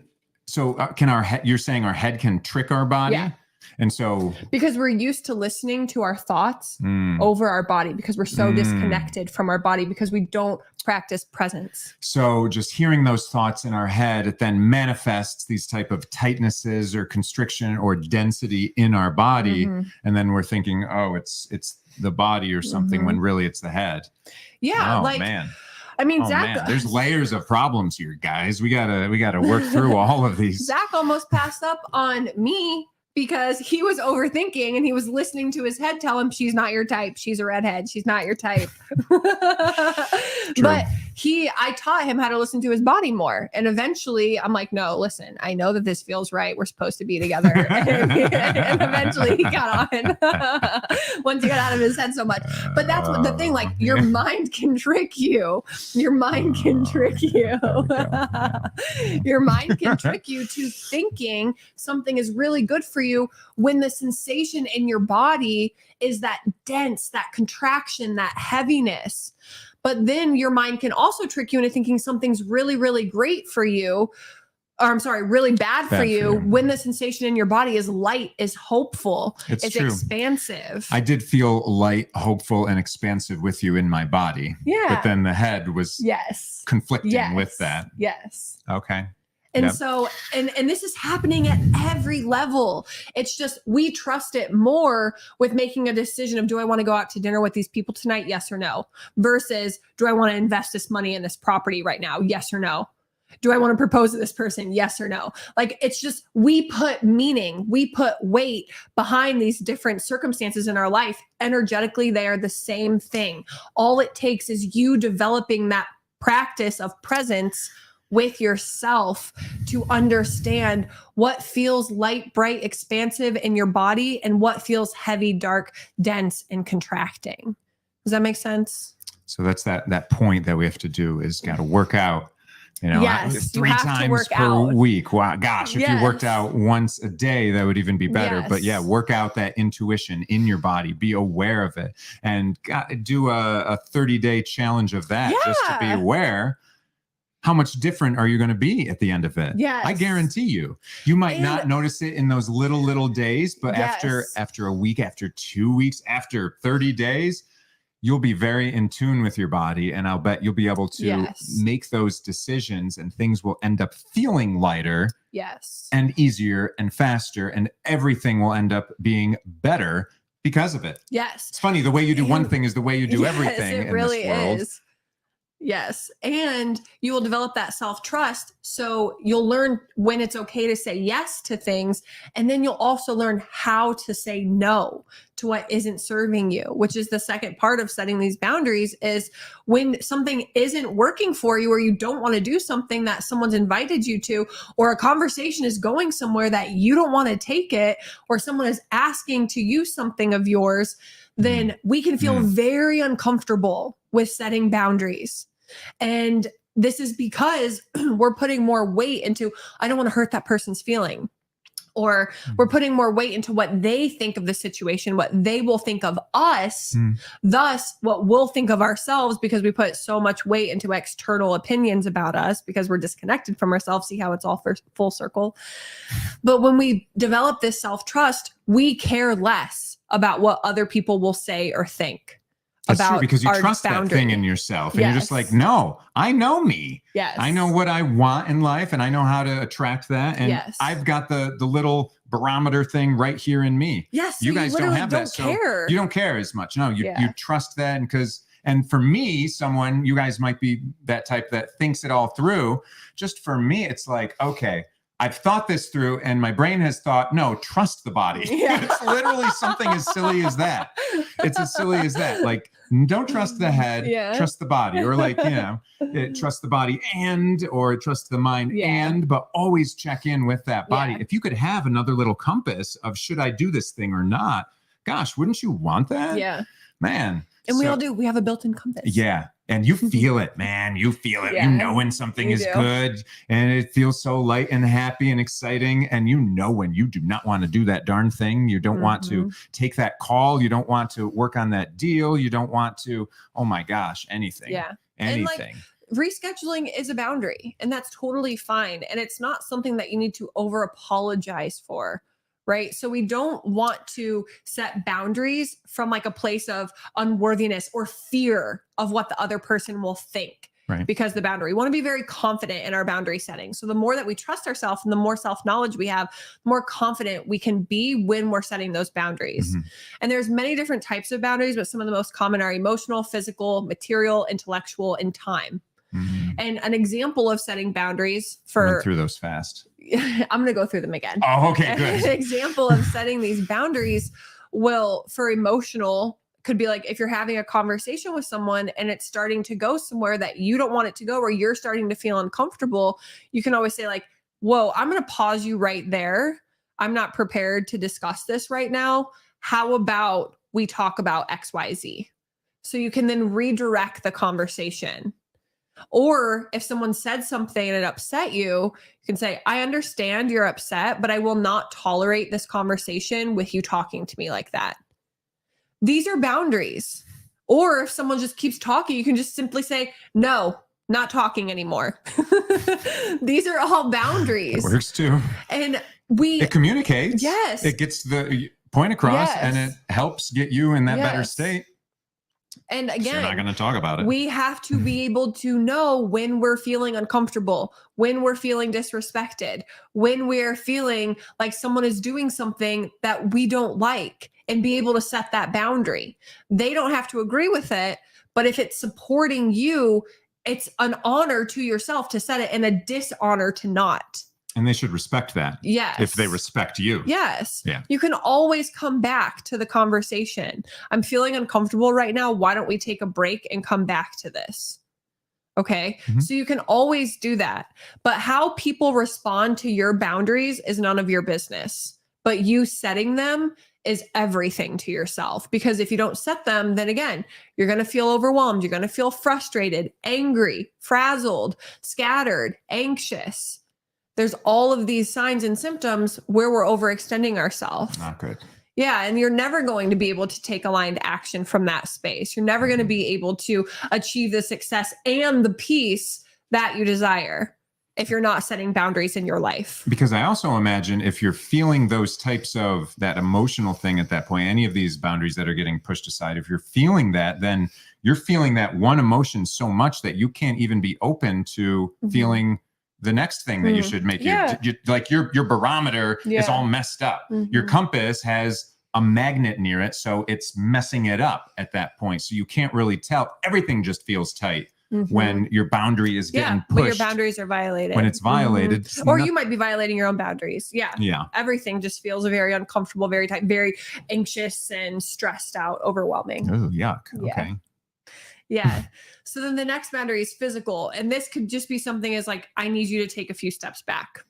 Speaker 1: So can our head, you're saying our head can trick our body?
Speaker 2: Yeah.
Speaker 1: And so
Speaker 2: because we're used to listening to our thoughts over our body, because we're so disconnected from our body, because we don't practice presence.
Speaker 1: So just hearing those thoughts in our head, it then manifests these type of tightnesses or constriction or density in our body. And then we're thinking, oh, it's the body or something, when really it's the head.
Speaker 2: Yeah.
Speaker 1: Oh,
Speaker 2: like,
Speaker 1: man.
Speaker 2: I mean,
Speaker 1: oh,
Speaker 2: Zach,
Speaker 1: man. There's layers of problems here, guys. We gotta work through all of these.
Speaker 2: Zach almost passed up on me because he was overthinking and he was listening to his head tell him, she's not your type. She's a redhead. She's not your type. But I taught him how to listen to his body more. And eventually I'm like, no, listen, I know that this feels right. We're supposed to be together. And eventually he got on once he got out of his head so much. But that's what the thing, like your mind can trick you. Your mind can trick you. Your mind can trick you to thinking something is really good for you when the sensation in your body is that dense, that contraction, that heaviness. But then your mind can also trick you into thinking something's really, really great for you. Or I'm sorry, really bad for you when the sensation in your body is light, is hopeful, it's true. Expansive.
Speaker 1: I did feel light, hopeful, and expansive with you in my body.
Speaker 2: Yeah.
Speaker 1: But then the head was conflicting with that.
Speaker 2: Yes.
Speaker 1: Okay.
Speaker 2: And so, and this is happening at every level. It's just, we trust it more with making a decision of, do I want to go out to dinner with these people tonight? Yes or no. Versus, do I want to invest this money in this property right now? Yes or no. Do I want to propose to this person? Yes or no. Like, it's just, we put meaning, we put weight behind these different circumstances in our life. Energetically, they are the same thing. All it takes is you developing that practice of presence with yourself to understand what feels light, bright, expansive in your body and what feels heavy, dark, dense, and contracting. Does that make sense?
Speaker 1: So that's that point that we have to do is got to work out,
Speaker 2: yes,
Speaker 1: 3 times per week. Wow, gosh, if you worked out once a day, that would even be better. But yeah, work out that intuition in your body, be aware of it, and do a 30-day challenge of that just to be aware. How much different are you going to be at the end of it?
Speaker 2: Yes.
Speaker 1: I guarantee you might not notice it in those little days, but after a week, after 2 weeks, after 30 days, you'll be very in tune with your body. And I'll bet you'll be able to make those decisions and things will end up feeling lighter and easier and faster. And everything will end up being better because of it.
Speaker 2: Yes.
Speaker 1: It's funny. The way you do one thing is the way you do everything in
Speaker 2: really
Speaker 1: this world.
Speaker 2: Is. Yes. And you will develop that self-trust. So you'll learn when it's okay to say yes to things. And then you'll also learn how to say no to what isn't serving you, which is the second part of setting these boundaries, is when something isn't working for you, or you don't want to do something that someone's invited you to, or a conversation is going somewhere that you don't want to take it, or someone is asking to use something of yours, then we can feel very uncomfortable with setting boundaries. And this is because we're putting more weight into, I don't want to hurt that person's feeling. Or we're putting more weight into what they think of the situation, what they will think of us, thus what we'll think of ourselves, because we put so much weight into external opinions about us because we're disconnected from ourselves. See how it's all full circle. But when we develop this self-trust, we care less about what other people will say or think.
Speaker 1: That's true, because you trust that thing in yourself, and you're just like, no, I know me.
Speaker 2: Yes.
Speaker 1: I know what I want in life, and I know how to attract that. And I've got the little barometer thing right here in me.
Speaker 2: Yes.
Speaker 1: You guys don't have that. So you don't care as much. No, you trust that. And for me, you guys might be that type that thinks it all through. Just for me, it's like, okay, I've thought this through, and my brain has thought, no, trust the body. Yeah. It's literally something as silly as that. It's as silly as that. Like, don't trust the head, trust the body. Or like, trust the body or trust the mind but always check in with that body. Yeah. If you could have another little compass of, should I do this thing or not? Gosh, wouldn't you want that?
Speaker 2: Yeah.
Speaker 1: Man.
Speaker 2: And we all do. We have a built-in compass.
Speaker 1: Yeah. And you feel it, man. You feel it. You know when something is good, and it feels so light and happy and exciting. And you know when you do not want to do that darn thing. You don't want to take that call. You don't want to work on that deal. You don't want to, oh my gosh, anything.
Speaker 2: Yeah.
Speaker 1: Anything.
Speaker 2: And rescheduling is a boundary, and that's totally fine. And it's not something that you need to over apologize for. Right. So we don't want to set boundaries from like a place of unworthiness or fear of what the other person will think.
Speaker 1: Right.
Speaker 2: Because the boundary, we want to be very confident in our boundary setting. So the more that we trust ourselves and the more self-knowledge we have, the more confident we can be when we're setting those boundaries. And there's many different types of boundaries, but some of the most common are emotional, physical, material, intellectual, and time. And an example of setting boundaries for—
Speaker 1: went through those fast.
Speaker 2: I'm going to go through them again.
Speaker 1: Oh, okay, good.
Speaker 2: An example of setting these boundaries for emotional, could be like if you're having a conversation with someone and it's starting to go somewhere that you don't want it to go, or you're starting to feel uncomfortable, you can always say like, whoa, I'm going to pause you right there. I'm not prepared to discuss this right now. How about we talk about XYZ? So you can then redirect the conversation. Or if someone said something and it upset you, you can say, I understand you're upset, but I will not tolerate this conversation with you talking to me like that. These are boundaries. Or if someone just keeps talking, you can just simply say, no, not talking anymore. These are all boundaries.
Speaker 1: It works too.
Speaker 2: And
Speaker 1: it communicates.
Speaker 2: Yes.
Speaker 1: It gets the point across, and it helps get you in that better state.
Speaker 2: And again,
Speaker 1: you're not going to talk about it.
Speaker 2: We have to be able to know when we're feeling uncomfortable, when we're feeling disrespected, when we're feeling like someone is doing something that we don't like, and be able to set that boundary. They don't have to agree with it, but if it's supporting you, it's an honor to yourself to set it, and a dishonor to not.
Speaker 1: And they should respect that.
Speaker 2: Yes.
Speaker 1: If they respect you.
Speaker 2: Yes.
Speaker 1: Yeah.
Speaker 2: You can always come back to the conversation. I'm feeling uncomfortable right now. Why don't we take a break and come back to this? Okay. So you can always do that. But how people respond to your boundaries is none of your business. But you setting them is everything to yourself. Because if you don't set them, then again, you're going to feel overwhelmed. You're going to feel frustrated, angry, frazzled, scattered, anxious. There's all of these signs and symptoms where we're overextending ourselves.
Speaker 1: Not good.
Speaker 2: Yeah. And you're never going to be able to take aligned action from that space. You're never going to be able to achieve the success and the peace that you desire if you're not setting boundaries in your life.
Speaker 1: Because I also imagine if you're feeling those types of that emotional thing at that point, any of these boundaries that are getting pushed aside, if you're feeling that, then you're feeling that one emotion so much that you can't even be open to feeling the next thing that you should make. Like your barometer is all messed up. Your compass has a magnet near it, so it's messing it up at that point. So you can't really tell. Everything just feels tight when your boundary is getting pushed.
Speaker 2: When your boundaries are violated.
Speaker 1: When it's violated.
Speaker 2: Or you might be violating your own boundaries.
Speaker 1: Yeah.
Speaker 2: Everything just feels very uncomfortable, very tight, very anxious and stressed out, overwhelming.
Speaker 1: Oh, yuck. Okay.
Speaker 2: Yeah. So then the next boundary is physical. And this could just be something as like, I need you to take a few steps back.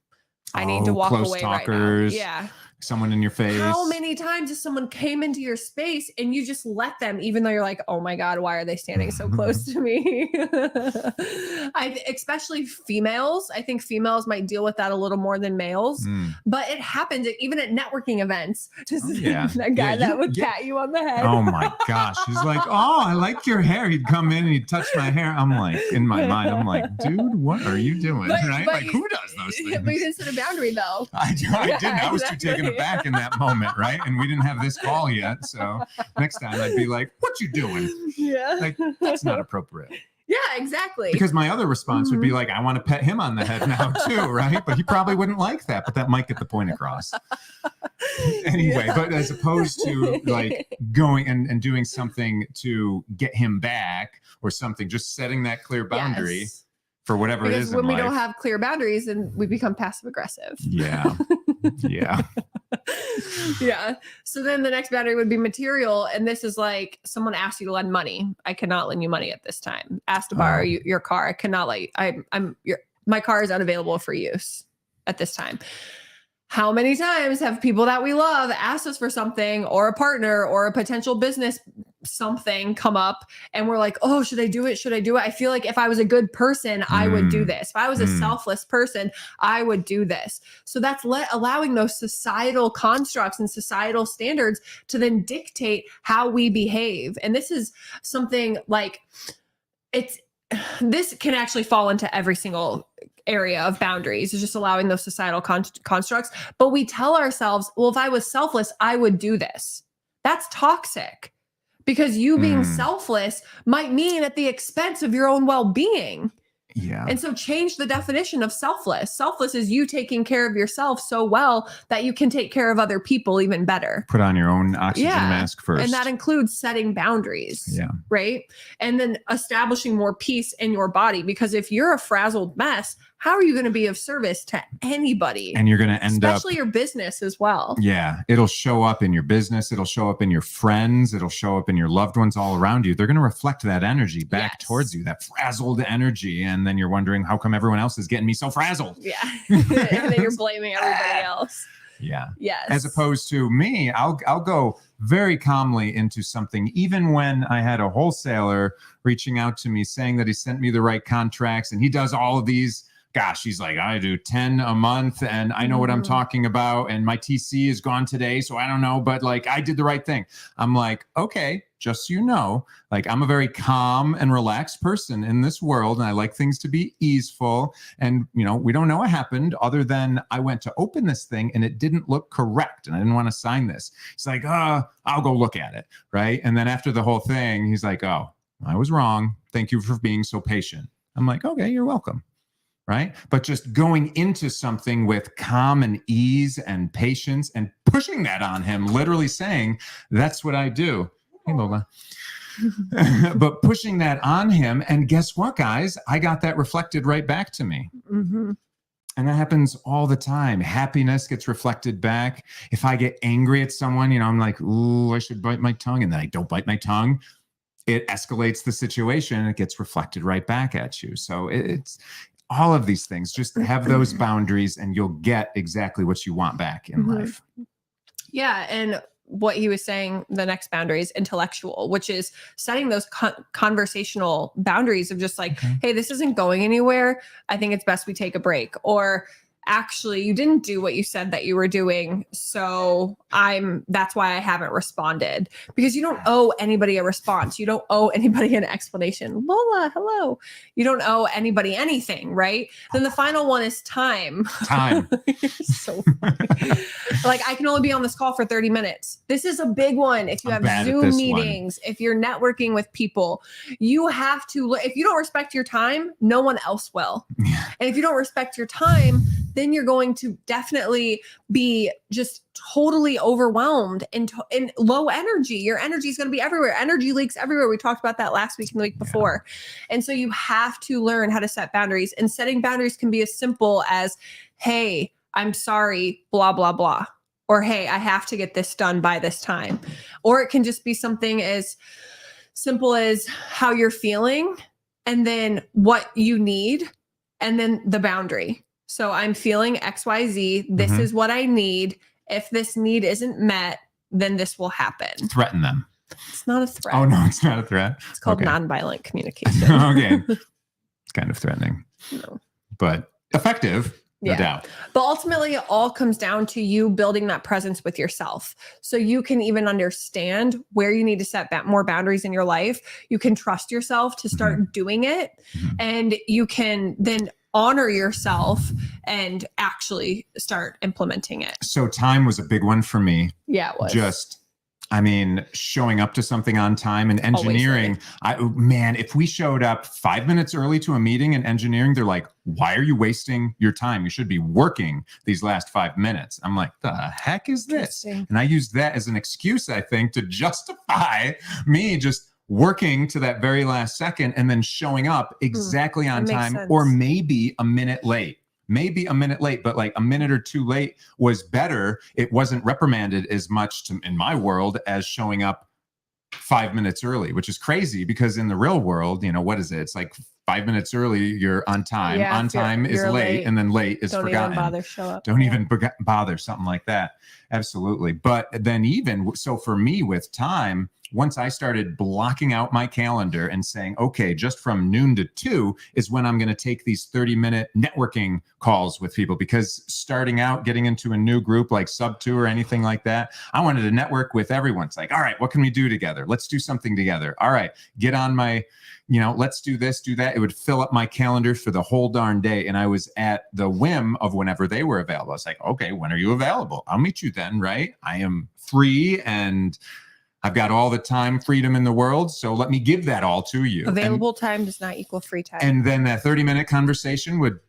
Speaker 2: I need to walk away right now. Yeah.
Speaker 1: someone in your face.
Speaker 2: How many times if someone came into your space and you just let them, even though you're like, oh my God, why are they standing so close to me? Especially females. I think females might deal with that a little more than males, but it happens even at networking events. Just that guy that would pat you on the head.
Speaker 1: Oh my gosh. He's like, oh, I like your hair. He'd come in and he'd touch my hair. I'm like, in my mind, I'm like, dude, what are you doing? Right? Like, who does those things?
Speaker 2: But you didn't set a boundary though.
Speaker 1: I didn't. I was too taken aback in that moment, right? And we didn't have this call yet. So next time I'd be like, what you doing?
Speaker 2: Yeah.
Speaker 1: Like, that's not appropriate.
Speaker 2: Yeah, exactly.
Speaker 1: Because my other response would be like, I want to pet him on the head now too, right? But he probably wouldn't like that, but that might get the point across. Anyway, but as opposed to like going and doing something to get him back or something, just setting that clear boundary for whatever it is in life.
Speaker 2: When we don't have clear boundaries, then we become passive aggressive.
Speaker 1: Yeah. Yeah.
Speaker 2: Yeah. So then the next boundary would be material. And this is like someone asked you to lend money. I cannot lend you money at this time. Asked to borrow your car. I cannot my car is unavailable for use at this time. How many times have people that we love asked us for something, or a partner or a potential business something come up and we're like, oh, should I do it? Should I do it? I feel like if I was a good person, I would do this. If I was a selfless person, I would do this. So that's allowing those societal constructs and societal standards to then dictate how we behave. And this is something like this can actually fall into every single area of boundaries. Is just allowing those societal constructs. But we tell ourselves, well, if I was selfless, I would do this. That's toxic, because you being selfless might mean at the expense of your own well-being.
Speaker 1: Yeah.
Speaker 2: And so change the definition of selfless. Selfless is you taking care of yourself so well that you can take care of other people even better.
Speaker 1: Put on your own oxygen mask first.
Speaker 2: And that includes setting boundaries.
Speaker 1: Yeah.
Speaker 2: Right. And then establishing more peace in your body, because if you're a frazzled mess, how are you going to be of service to anybody?
Speaker 1: And you're going to end
Speaker 2: especially your business as well.
Speaker 1: Yeah. It'll show up in your business. It'll show up in your friends. It'll show up in your loved ones all around you. They're going to reflect that energy back towards you, that frazzled energy. And then you're wondering, how come everyone else is getting me so frazzled?
Speaker 2: Yeah. And then you're blaming everybody else.
Speaker 1: Yeah.
Speaker 2: Yes.
Speaker 1: As opposed to me, I'll go very calmly into something. Even when I had a wholesaler reaching out to me saying that he sent me the right contracts and he does all of these. Gosh, he's like, I do 10 a month and I know what I'm talking about. And my TC is gone today. So I don't know, but like I did the right thing. I'm like, okay, just so you know, like I'm a very calm and relaxed person in this world. And I like things to be easeful. And, you know, we don't know what happened other than I went to open this thing and it didn't look correct. And I didn't want to sign this. He's like, I'll go look at it. Right. And then after the whole thing, he's like, oh, I was wrong. Thank you for being so patient. I'm like, okay, you're welcome. Right. But just going into something with calm and ease and patience and pushing that on him, literally saying, that's what I do. Hey, Lola. But pushing that on him. And guess what, guys? I got that reflected right back to me. Mm-hmm. And that happens all the time. Happiness gets reflected back. If I get angry at someone, you know, I'm like, ooh, I should bite my tongue. And then I don't bite my tongue. It escalates the situation. And it gets reflected right back at you. So it's all of these things. Just have those boundaries and you'll get exactly what you want back in life.
Speaker 2: Yeah. And what he was saying, the next boundary is intellectual, which is setting those conversational boundaries of just like, hey, this isn't going anywhere. I think it's best we take a break. Or actually, you didn't do what you said that you were doing. So that's why I haven't responded, because you don't owe anybody a response. You don't owe anybody an explanation. Lola, hello. You don't owe anybody anything, right? Then the final one is time.
Speaker 1: Time.
Speaker 2: So funny. Like, I can only be on this call for 30 minutes. This is a big one. If you have Zoom meetings, if you're networking with people, you have to, if you don't respect your time, no one else will.
Speaker 1: Yeah.
Speaker 2: And if you don't respect your time, then you're going to definitely be just totally overwhelmed and low energy. Your energy is going to be everywhere. Energy leaks everywhere. We talked about that last week and the week before. And so you have to learn how to set boundaries. And setting boundaries can be as simple as, hey, I'm sorry, blah, blah, blah. Or, hey, I have to get this done by this time. Or it can just be something as simple as how you're feeling and then what you need and then the boundary. So I'm feeling XYZ. This is what I need. if this need isn't met, then this will happen.
Speaker 1: Threaten them.
Speaker 2: It's not a threat.
Speaker 1: Oh, no, it's not a threat.
Speaker 2: It's called
Speaker 1: Okay.
Speaker 2: nonviolent communication.
Speaker 1: Okay. It's kind of threatening,
Speaker 2: No.
Speaker 1: but effective, no
Speaker 2: Yeah.
Speaker 1: doubt.
Speaker 2: But ultimately, it all comes down to you building that presence with yourself. So you can even understand where you need to set more boundaries in your life. You can trust yourself to start doing it. And you can then honor yourself and actually start implementing it.
Speaker 1: So time was a big one for me.
Speaker 2: Yeah, it was.
Speaker 1: Just, I mean, showing up to something on time and engineering. If we showed up 5 minutes early to a meeting in engineering, they're like, why are you wasting your time? You should be working these last 5 minutes. I'm like, the heck is this? And I used that as an excuse, I think, to justify me just working to that very last second and then showing up exactly on time, or maybe a minute late. But like a minute or two late was better. It wasn't reprimanded as much in my world as showing up 5 minutes early, which is crazy because in the real world, what is it? It's like 5 minutes early, you're on time.
Speaker 2: Yeah,
Speaker 1: on time is late, and then late is forgotten.
Speaker 2: Don't even bother show up.
Speaker 1: Don't even bother, something like that. Absolutely. But then so for me with time, once I started blocking out my calendar and saying, okay, just from noon to 2 is when I'm going to take these 30-minute networking calls with people, because starting out, getting into a new group like Sub 2 or anything like that, I wanted to network with everyone. It's like, all right, what can we do together? Let's do something together. All right, get on my, let's do this, do that. It would fill up my calendar for the whole darn day. And I was at the whim of whenever they were available. I was like, okay, when are you available? I'll meet you then, right? I am free and I've got all the time freedom in the world. So let me give that all to you.
Speaker 2: Available time does not equal free time.
Speaker 1: And then that 30-minute conversation would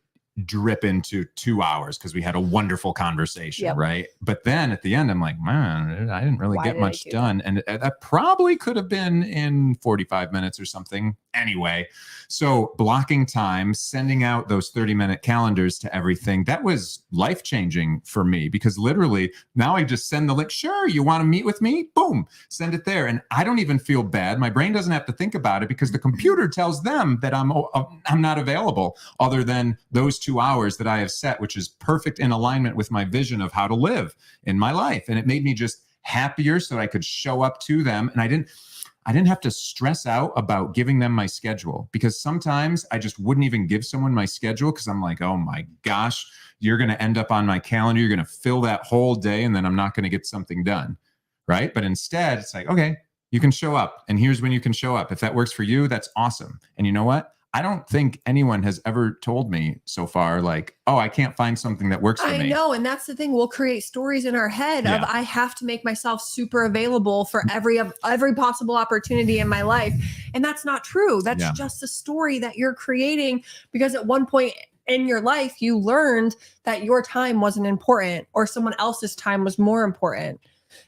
Speaker 1: drip into 2 hours because we had a wonderful conversation, right? But then at the end, I'm like, man, I didn't really get much done. And that probably could have been in 45 minutes or something anyway. So blocking time, sending out those 30-minute calendars to everything, that was life-changing for me, because literally now I just send the link. Sure, you want to meet with me? Boom, send it there. And I don't even feel bad. My brain doesn't have to think about it because the computer tells them that I'm not available, other than those 2 hours that I have set, which is perfect in alignment with my vision of how to live in my life. And it made me just happier so that I could show up to them. And I didn't have to stress out about giving them my schedule, because sometimes I just wouldn't even give someone my schedule because I'm like, oh my gosh, you're going to end up on my calendar. You're going to fill that whole day and then I'm not going to get something done. Right. But instead it's like, okay, you can show up and here's when you can show up. If that works for you, that's awesome. And you know what? I don't think anyone has ever told me so far, like, oh, I can't find something that works for me.
Speaker 2: I know. And that's the thing. We'll create stories in our head of, I have to make myself super available for every possible opportunity in my life. And that's not true. That's just a story that you're creating because at one point in your life, you learned that your time wasn't important or someone else's time was more important.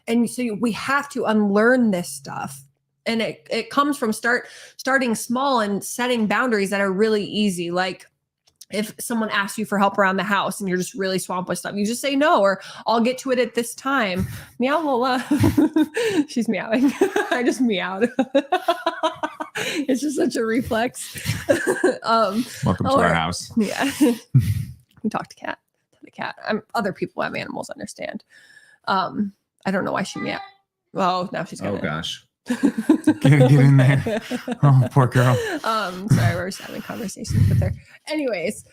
Speaker 2: And so we have to unlearn this stuff. And it comes from starting small and setting boundaries that are really easy. Like if someone asks you for help around the house and you're just really swamped with stuff, you just say no, or I'll get to it at this time. Meow, Lola. She's meowing. I just meowed. It's just such a reflex.
Speaker 1: Welcome to our house.
Speaker 2: Yeah. We talk to the cat. Other people who have animals understand. I don't know why she meow. Oh, now she's gonna.
Speaker 1: Oh gosh. Get in there. Oh, poor girl.
Speaker 2: Sorry, we're just having conversations with her. Anyways,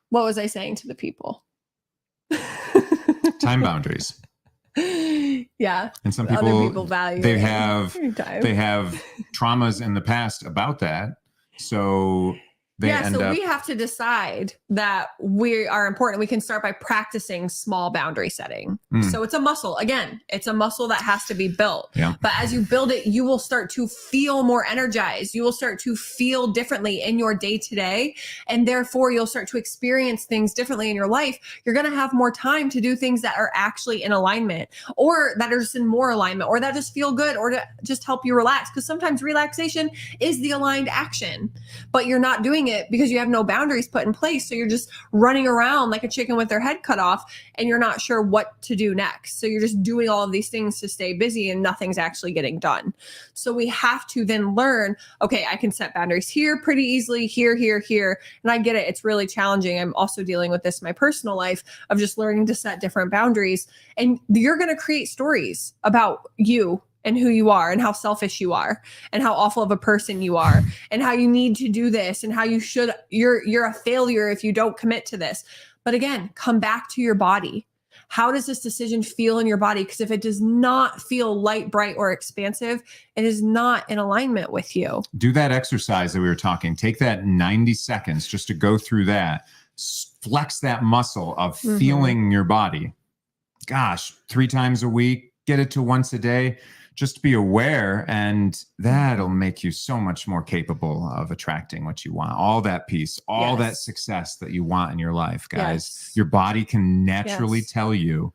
Speaker 2: what was I saying to the people?
Speaker 1: Time boundaries.
Speaker 2: Yeah.
Speaker 1: And some people value they have traumas in the past about that. So we have to decide that we are important. We can start by practicing small boundary setting. So it's a muscle. Again, it's a muscle that has to be built. Yeah. But as you build it, you will start to feel more energized. You will start to feel differently in your day to day. And therefore, you'll start to experience things differently in your life. You're going to have more time to do things that are actually in alignment, or that are just in more alignment, or that just feel good, or to just help you relax. Because sometimes relaxation is the aligned action, but you're not doing
Speaker 2: it because you have no boundaries put in place. So you're just running around like a chicken with their head cut off, and you're not sure what to do next. So you're just doing all of these things to stay busy and nothing's actually getting done. So we have to then learn, okay, I can set boundaries here pretty easily, here. And I get it. It's really challenging. I'm also dealing with this in my personal life of just learning to set different boundaries. And you're going to create stories about you and who you are and how selfish you are and how awful of a person you are and how you need to do this and how you're a failure if you don't commit to this. But again, come back to your body. How does this decision feel in your body? Because if it does not feel light, bright, or expansive, it is not in alignment with you.
Speaker 1: Do that exercise that we were talking. Take that 90 seconds just to go through that. Flex that muscle of feeling your body. Gosh, 3 times a week, get it to once a day. Just be aware, and that'll make you so much more capable of attracting what you want. All that peace, all that success that you want in your life, guys. Your body can naturally tell you,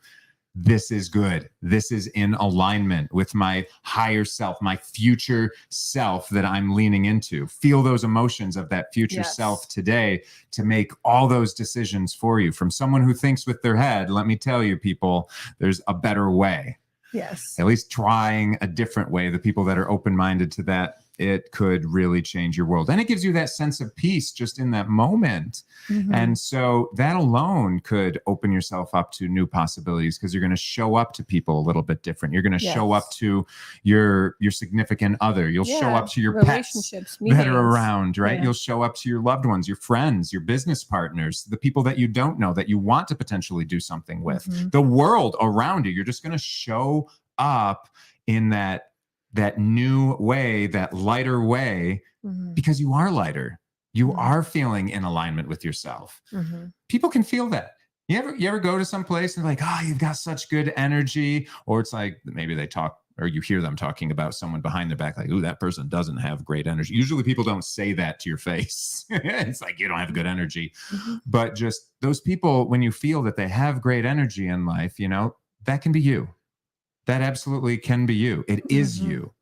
Speaker 1: this is good. This is in alignment with my higher self, my future self that I'm leaning into. Feel those emotions of that future self today to make all those decisions for you. From someone who thinks with their head, let me tell you, people, there's a better way.
Speaker 2: Yes.
Speaker 1: At least trying a different way. The people that are open-minded to that, it could really change your world. And it gives you that sense of peace just in that moment. And so that alone could open yourself up to new possibilities, because you're going to show up to people a little bit different. You're going to show up to your significant other. You'll show up to your pets that are around, right? You'll show up to your loved ones, your friends, your business partners, the people that you don't know that you want to potentially do something with, the world around you. You're just going to show up in that new way, that lighter way, because you are lighter. You are feeling in alignment with yourself. People can feel that. You ever go to some place and like, oh, you've got such good energy, or it's like maybe they talk, or you hear them talking about someone behind their back, like, ooh, that person doesn't have great energy. Usually people don't say that to your face. It's like, you don't have good energy. But just those people, when you feel that they have great energy in life, that can be you. That absolutely can be you. It is you.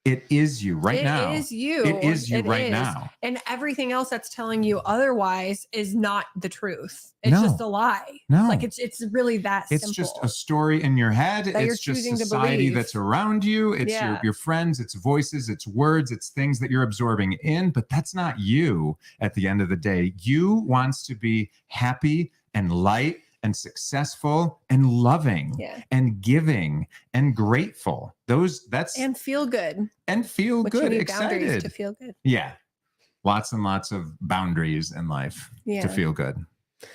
Speaker 1: It is you right now.
Speaker 2: It is you.
Speaker 1: It is you right now.
Speaker 2: And everything else that's telling you otherwise is not the truth. It's just a lie.
Speaker 1: No.
Speaker 2: Like it's really that simple.
Speaker 1: It's just a story in your head. It's just society that's around you. It's your friends, it's voices, it's words, it's things that you're absorbing in, but that's not you at the end of the day. You wants to be happy and light and successful and loving and giving and grateful. And
Speaker 2: feel good.
Speaker 1: And feel good.
Speaker 2: You need
Speaker 1: excited.
Speaker 2: Boundaries to feel good.
Speaker 1: Yeah. Lots and lots of boundaries in life to feel good.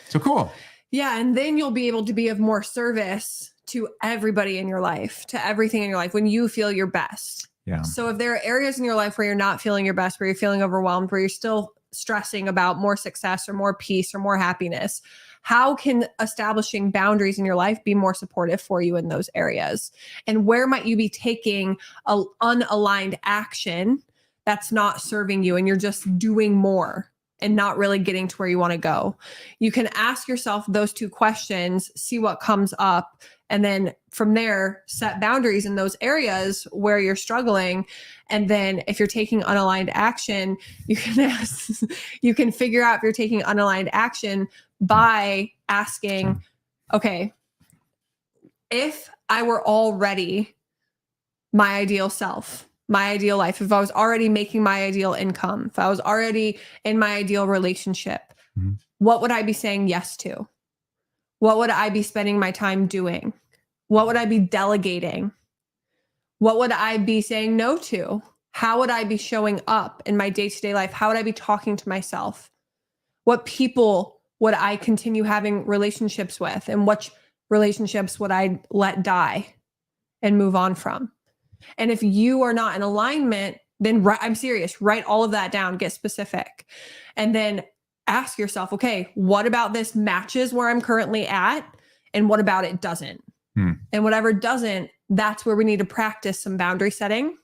Speaker 1: So cool.
Speaker 2: Yeah. And then you'll be able to be of more service to everybody in your life, to everything in your life when you feel your best.
Speaker 1: Yeah.
Speaker 2: So if there are areas in your life where you're not feeling your best, where you're feeling overwhelmed, where you're still stressing about more success or more peace or more happiness, how can establishing boundaries in your life be more supportive for you in those areas? And where might you be taking an unaligned action that's not serving you and you're just doing more and not really getting to where you want to go? You can ask yourself those 2 questions, see what comes up, and then from there, set boundaries in those areas where you're struggling. And then if you're taking unaligned action, you can figure out if you're taking unaligned action by asking, okay, if I were already my ideal self, my ideal life, if I was already making my ideal income, if I was already in my ideal relationship, what would I be saying yes to? What would I be spending my time doing? What would I be delegating? What would I be saying no to? How would I be showing up in my day-to-day life? How would I be talking to myself? What people would I continue having relationships with? And what relationships would I let die and move on from? And if you are not in alignment, then I'm serious, write all of that down, get specific. And then ask yourself, okay, what about this matches where I'm currently at? And what about it doesn't? And whatever doesn't, that's where we need to practice some boundary setting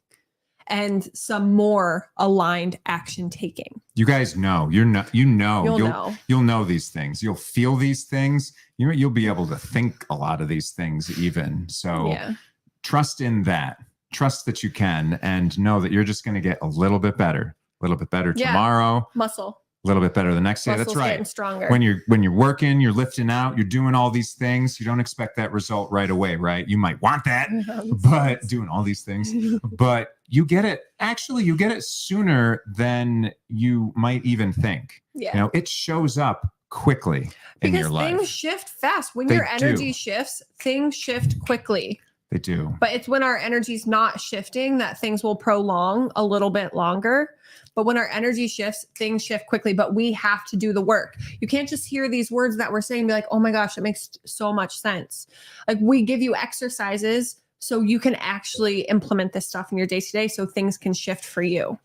Speaker 2: and some more aligned action taking.
Speaker 1: You guys know, you'll know these things. You'll feel these things. You'll be able to think a lot of these things even. So trust in that. Trust that you can, and know that you're just going to get a little bit better tomorrow.
Speaker 2: Muscle.
Speaker 1: A little bit better the next day.
Speaker 2: Muscles
Speaker 1: That's right.
Speaker 2: getting stronger.
Speaker 1: When you're working, you're lifting out, you're doing all these things. You don't expect that result right away, right? You might want that, but doing all these things, but you get it. Actually, you get it sooner than you might even think.
Speaker 2: Yeah.
Speaker 1: You know, it shows up quickly in your life.
Speaker 2: Because things shift fast. When
Speaker 1: They
Speaker 2: your energy
Speaker 1: do.
Speaker 2: shifts, things shift quickly.
Speaker 1: They do.
Speaker 2: But it's when our energy's not shifting that things will prolong a little bit longer. But when our energy shifts, things shift quickly. But we have to do the work. You can't just hear these words that we're saying and be like, oh my gosh, it makes so much sense. Like, we give you exercises so you can actually implement this stuff in your day to day so things can shift for you.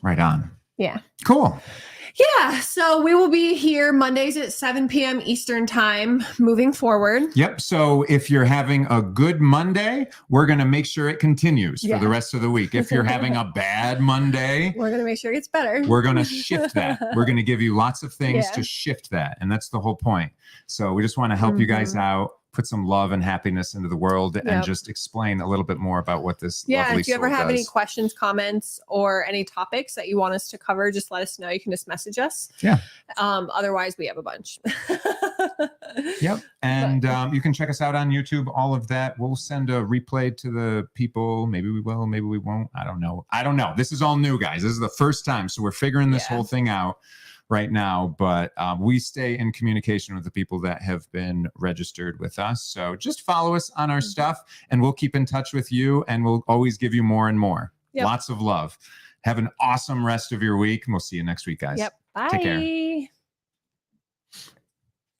Speaker 1: Right on.
Speaker 2: Yeah.
Speaker 1: Cool.
Speaker 2: Yeah. So we will be here Mondays at 7 p.m. Eastern time moving forward.
Speaker 1: Yep. So if you're having a good Monday, we're going to make sure it continues for the rest of the week. If you're having a bad Monday,
Speaker 2: we're going to make sure it gets better.
Speaker 1: We're going to shift that. We're going to give you lots of things to shift that. And that's the whole point. So we just want to help you guys out, put some love and happiness into the world, and just explain a little bit more about what this lovely
Speaker 2: if you ever
Speaker 1: soul
Speaker 2: have
Speaker 1: does.
Speaker 2: any questions, comments, or any topics that you want us to cover, just let us know. You can just message us.
Speaker 1: Yeah.
Speaker 2: Otherwise, we have a bunch.
Speaker 1: Yep. And you can check us out on YouTube, all of that. We'll send a replay to the people. Maybe we will, maybe we won't. I don't know. This is all new, guys. This is the first time. So we're figuring this whole thing out right now, but we stay in communication with the people that have been registered with us. So just follow us on our stuff, and we'll keep in touch with you, and we'll always give you more and more. Yep. Lots of love. Have an awesome rest of your week, and we'll see you next week, guys.
Speaker 2: Yep. Bye.
Speaker 1: Take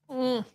Speaker 1: care.